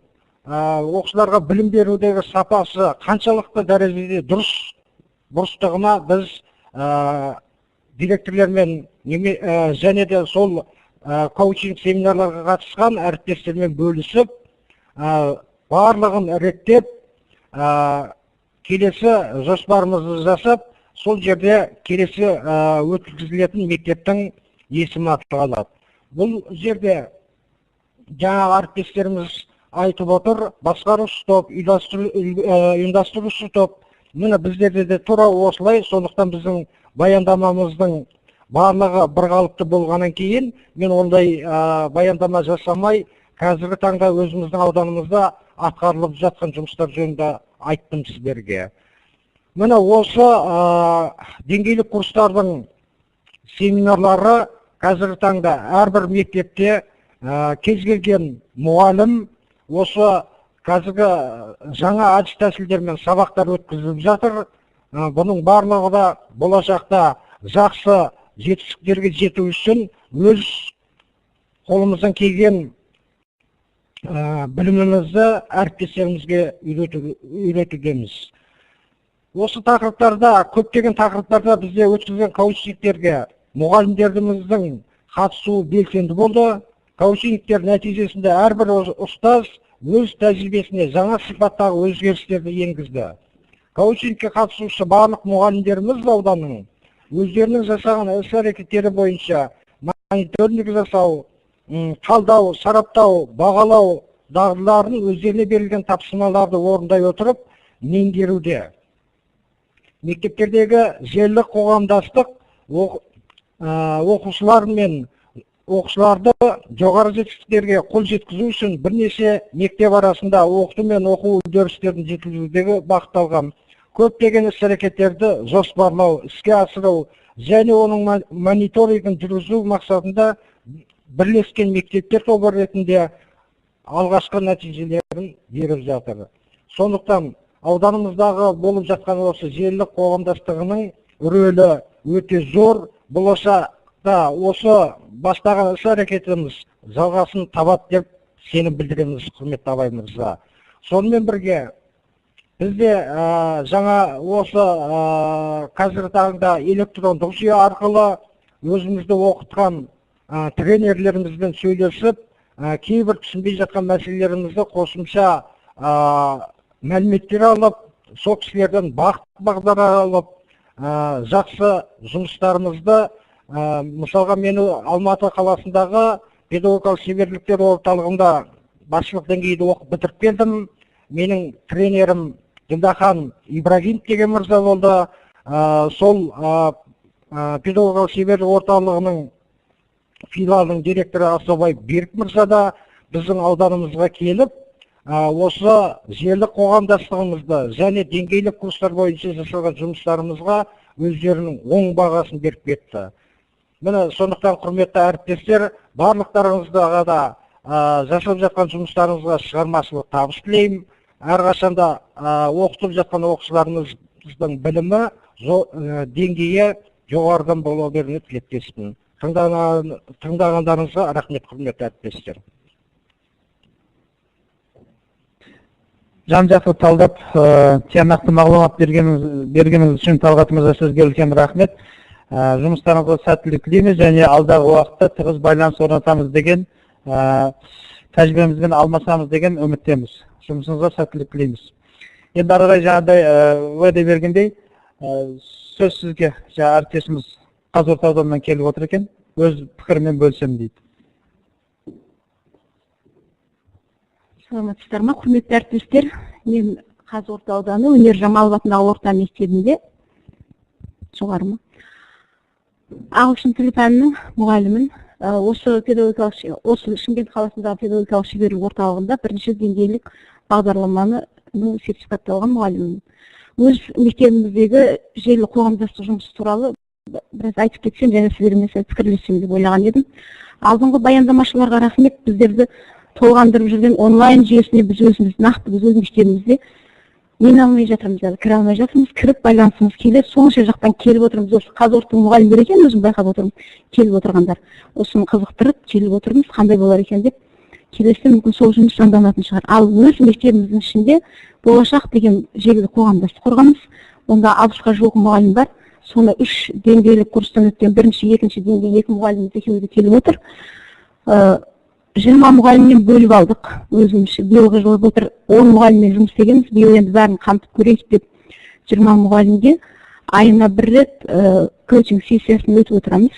оқушыларға білім берудегі сапасы қаншалықты дәрежеде дұрыстығына біз директорлермен және де сол коучинг семинарларға қатысқан әріптестермен бөлісіп, барлығын реттеп, келесі жоспарымызды жасап, сол жерде келесі өткізілетін мектептің есімі аталады. Бұл жерде жаңа әріптестеріміз айтып отыр, басқарушы топ, ұйымдастырушы топ. Міне біздерде де тура осылай, сондықтан біздің баяндамамыздың барлығы бір қалыпты болғаннан кейін, мен ондай баяндама жасамай, қазіргі таңда өзіміздің ауданымызда атқарылып жатқан жұмыстар жөнінде айттым сіздерге. Міне осы деңгейлік курстардың семинарлары қазіргі таңда әрбір мектепте кез келген мұғалім осы қазіргі жаңа әдіс тәсілдермен сабақтар өткізіліп жатыр. Бұның барлығы да болашақта жақсы жетістіктерге жету үшін өз қолымыздан келген білімімізді әріптестерімізге үйретудеміз. Осы тақырыптарда, көптеген тақырыптарда бізде өткізген коучингтерге мұғалімдеріміздің қатысуы белсенді болды. Коучингтер нәтижесінде әрбір ұстаз өз тәжірибесіне жаңа сипаттағы өзгерістерді енгізді. Коучингке қатысушы барлық мұғалімдеріміз ауданның өздерінің жасаған іс-әрекеттері бойынша мониторинг жасау, талдау, сараптау, бағалау дағдыларын өздеріне берілген тапсырмаларды орындай отырып меңгеруде. Мектептердегі желілік қоғамдастық оқушылар мен оқушыларды жоғары жетістіктерге қол жеткізу үшін бірнеше мектеп арасында оқыту мен оқу үдерістерін жеткізудегі бағытталған көптеген іс-әрекеттерді жоспарлау, іске асыру және оның мониторингін жүргізу мақсатында бірлескен мектептер тобы ретінде алғашқы нәтижелерін беріп жатыр. Сондықтан ауданымыздағы болып жатқан осы желілік қоғамдастығының рөлі өте зор. Болашақта осы бастаған іс-әрекетіміз жалғасын табады деп сенім білдіреміз, құрметті Абай мырза. Сонымен бірге бізде жаңа осы қазіргі таңда электрондық жүйе арқылы өзімізді оқытқан тренерлерімізбен сөйлесіп, кейбір түсінбей жатқан мәселелерімізді қосымша мәліметтер алып, сол кісілерден бағдар алып, жақсы жұмыстарымызды, мысалға мені Алматы қаласындағы педагогикалық шеберліктер орталығында басшылық деңгейде оқып бітіріп келдім. Менің тренерім Ділдахан Ибрагим деген мырза болды. Сол педагогикалық шеберлік орталығының филиалының директоры Асаубай Берік мырза да біздің ауданымызға келіп, осы желілік қоғамдастығымызды және деңгейлік курстар бойынша жасалған жұмыстарымызға өздерінің оң бағасын беріп кетті. Міне сондықтан құрметті әріптестер, барлықтарыңызға да жасап жатқан жұмыстарыңызға шығармашылық табыс тілеймін. Әрқашанда оқытып жатқан оқушыларымыздың білімі, деңгейі жоғарыдан бола беруіне тілектеспін. Тыңдағандарыңызға рахмет, құрметті әріптестер. Жан-жақты талдап, тиянақты мағлұмат бергеніңіз үшін Талғат мырза сізге үлкен рахмет. Жұмыстарыңызға сәттілік тілейміз және алдағы уақытта тығыз байланыс орнатамыз деген, тәжірибемізбен алмасамыз деген үміттеміз. Жұмысыңызға сәттілік тілейміз. Енді ары қарай жаңағыдай уәде бергендей, сөз сізге, әріптесіміз Қазығұрт ауданынан келіп отыр екен, өз пікірімен бөлсем дейді. Саламатсыздар ма, құрметті әріптестер? Мен Қазығұрт ауданы Өнер Жамалов атындағы орта мектебінде, жоғары ма, ағылшын тілі пәнінің мұғалімін. Осы Шымкент қаласындағы педагогикалық шеберлік орталығында бірінші деңгейлік бағдарламаны сертификатталған мұғаліммін. Өз мектебіміздегі желілі қоғамдастық жұмысы туралы біраз айтып кетсем және сіздермен пікірлесем деп ойлаған едім. Алдыңғы баяндамашыларға рахмет. Біздерді толғандырып жүрген онлайн жүйесіне біз өзіміз нақты біз өз мектебімізде мен алмай жатырмыз, кіре алмай жатырмыз, кіріп байланысымыз келеді. Соңғы жақтан келіп отырмыз. Осы Қазығұрттың мұғалімдері екен, өзім байқап отырмын, келіп отырғандар. Осыны қызықтырып, келіп отырмыз, қандай болар екен деп. Келесі мүмкін сол жұмыс жанданатын шығар. Ал өз мектебіміздің ішінде болашақ деген желілі қоғамдастық құрғанбыз. Онда 60-қа жуық мұғалім бар. Соны 3 деңгейлік курстан өткен бірінші, екінші деңгей 2 мұғаліміміз екеуі де келіп отыр. 20 мұғалімнен бөліп алдық. Өзімізше биылғы жылы былтыр 10 мұғаліммен жұмыс істегенбіз. Биыл енді бәрін қамтып көрейік деп 20 мұғалімге айына бір рет коучинг сессиясын өтіп отырамыз.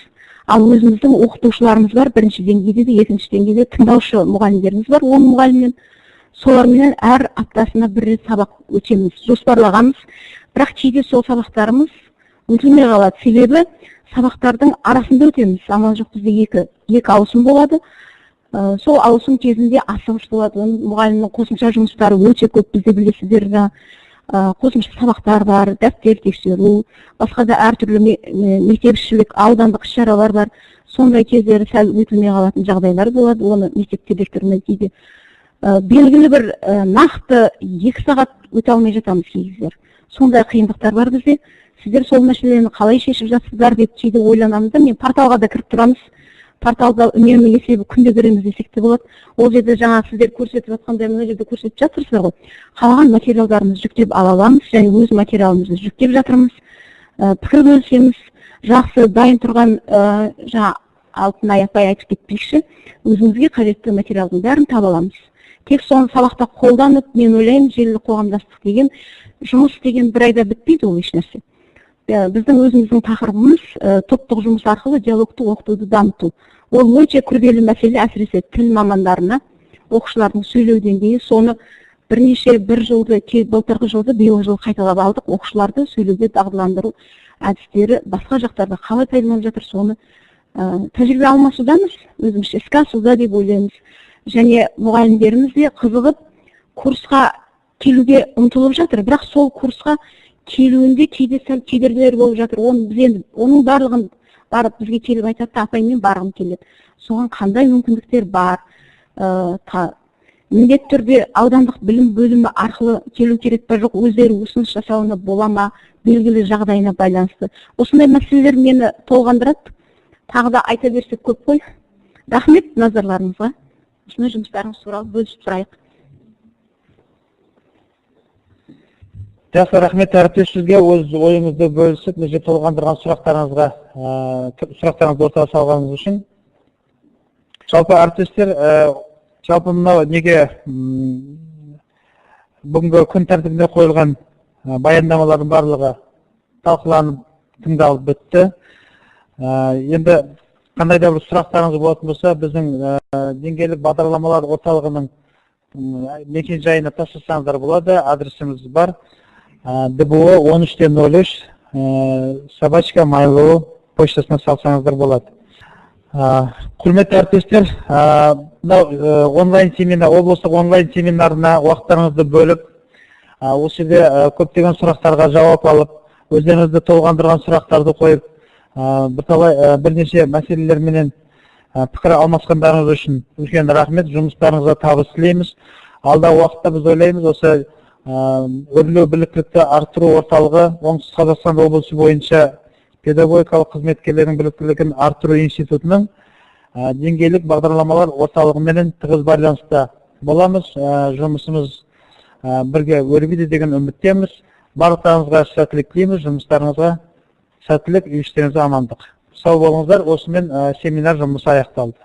Ал өзіміздің оқытушыларымыз бар, бірінші деңгейде де, екінші деңгейде тыңдаушы мұғалімдеріміз бар, 10 мұғаліммен. Солармен әр аптасына бір рет сабақ өтеміз, жоспарлағанбыз. Бірақ кейде сол сабақтарымыз өтілмей қалады. Себебі сабақтардың арасында өтеміз. Амал жоқ, бізде екі ауысым болады. Сол ауысым кезінде асығыс болады. Мұғалімнің қосымша жұмыстары өте көп. Бізде білесіздер, қосымша сабақтар бар, дәптер тексеру, басқа да әртүрлі мектепішілік, аудандық іс-шаралар бар. Сондай кездері сәл өтілмей қалатын жағдайлар болады. Оны мектеп директорына кейде белгілі бір нақты 2 сағат өте алмай жатамыз кейдер. Сондай қиындықтар бар бізде. Сіздер сол мәселені қалай шешіп жатсыздар деп кейде ойланамыз да. Мен порталға да кіріп тұрамыз. Порталда үнемі есебі күнде көреміз десек те болады. Ол жерде жаңа сіздер көрсетіп жатқандай мына жерде көрсетіп жатырсыздар ғой. Қалған материалдарымызды жүктеп ала аламыз және өз материалымызды жүктеп жатырмыз. Пікір бөлісеміз. Жақсы дайын тұрған жаңа Алтынай апай айтып кетпекші, өзімізге қажетті материалдың бәрін таба аламыз. Тек соны сабақта қолданып, мен ойлаймын, желілі қоғамдастық деген жұмыс деген бір айда бітпейді, ол ешнәрсе. Біздің өзіміздің тақырыбымыз топтық жұмыс арқылы диалогты оқытуды дамыту. Ол өте күрделі мәселе, әсіресе тіл мамандарына, оқушылардың сөйлеу деңгейі. Соны бірнеше жылды, былтырғы жылды, биылғы жылы қайталап алдық. Оқушыларды сөйлеуге дағдыландыру әдістері басқа жақтарда қалай пайдаланып жатыр, соны тәжірибе алмасудамыз, өзімізше іске асуда деп ойлаймыз. Және мұғалімдеріміз де қызығып курсқа келуге ұмтылып жатыр. Бірақ сол курсқа келуінде кейде сәл кедергілер болып жатыр. Оның барлығын барып бізге келіп айтады, апай мен барғым келеді. Соған қандай мүмкіндіктер бар? Міндетті түрде аудандық білім бөлімі арқылы келу керек па жоқ, өздері ұсыныс жасауына бола ма, белгілі жағдайына байланысты. Осындай мәселелер мені толғандырады. Тағы да айта берсек көп қой. Рахмет назарларыңызға. Осындай жұмыстарыңыз туралы бөлісіп сұрайық. Жақсы, рахмет әріптес сізге өз ойыңызды бөлісіп, бізді толғандырған сұрақтарыңызды ортаға салғаныңыз үшін. Жалпы әріптестер, жалпы мынау неге бүгінгі күн тәртібіне қойылған баяндамалардың барлығы талқыланып, тыңдалып бітті. Енді қандай да бір сұрақтарыңыз болатын болса, біздің деңгейлік бағдарламалар орталығының мекен жайына тасысаңыздар болады, адресіміз бар. ДБО 13-03 собачка mail.ru почтасына салсаңыздар болады. Құрметті әріптестер, онлайн семинар, облыстық онлайн семинарына уақыттарыңызды бөліп, осы жерде көптеген сұрақтарға жауап алып, өздеріңізді толғандырған сұрақтарды қойып, бірнеше мәселелерменен пікір алмасқандарыңыз үшін үлкен рахмет, жұмыстарыңызға табыс тілейміз. Алдағы уақытта біз ойлаймыз, осы өрлеу біліктілікті арттыру орталығы Оңтүстік Қазақстан облысы бойынша педагогикалық қызметкерлердің біліктілігін арттыру институтының деңгейлік бағдарламалар орталығымен тығыз байланыста боламыз. Жұмысымыз бірге өрбиді деген үміттеміз. Барлықтарыңызға сәттілік тілейміз, жұмыстарыңызға сәттілік, үй іштеріңізге амандық. Сау болыңыздар, осымен семинар жұмысы аяқталды.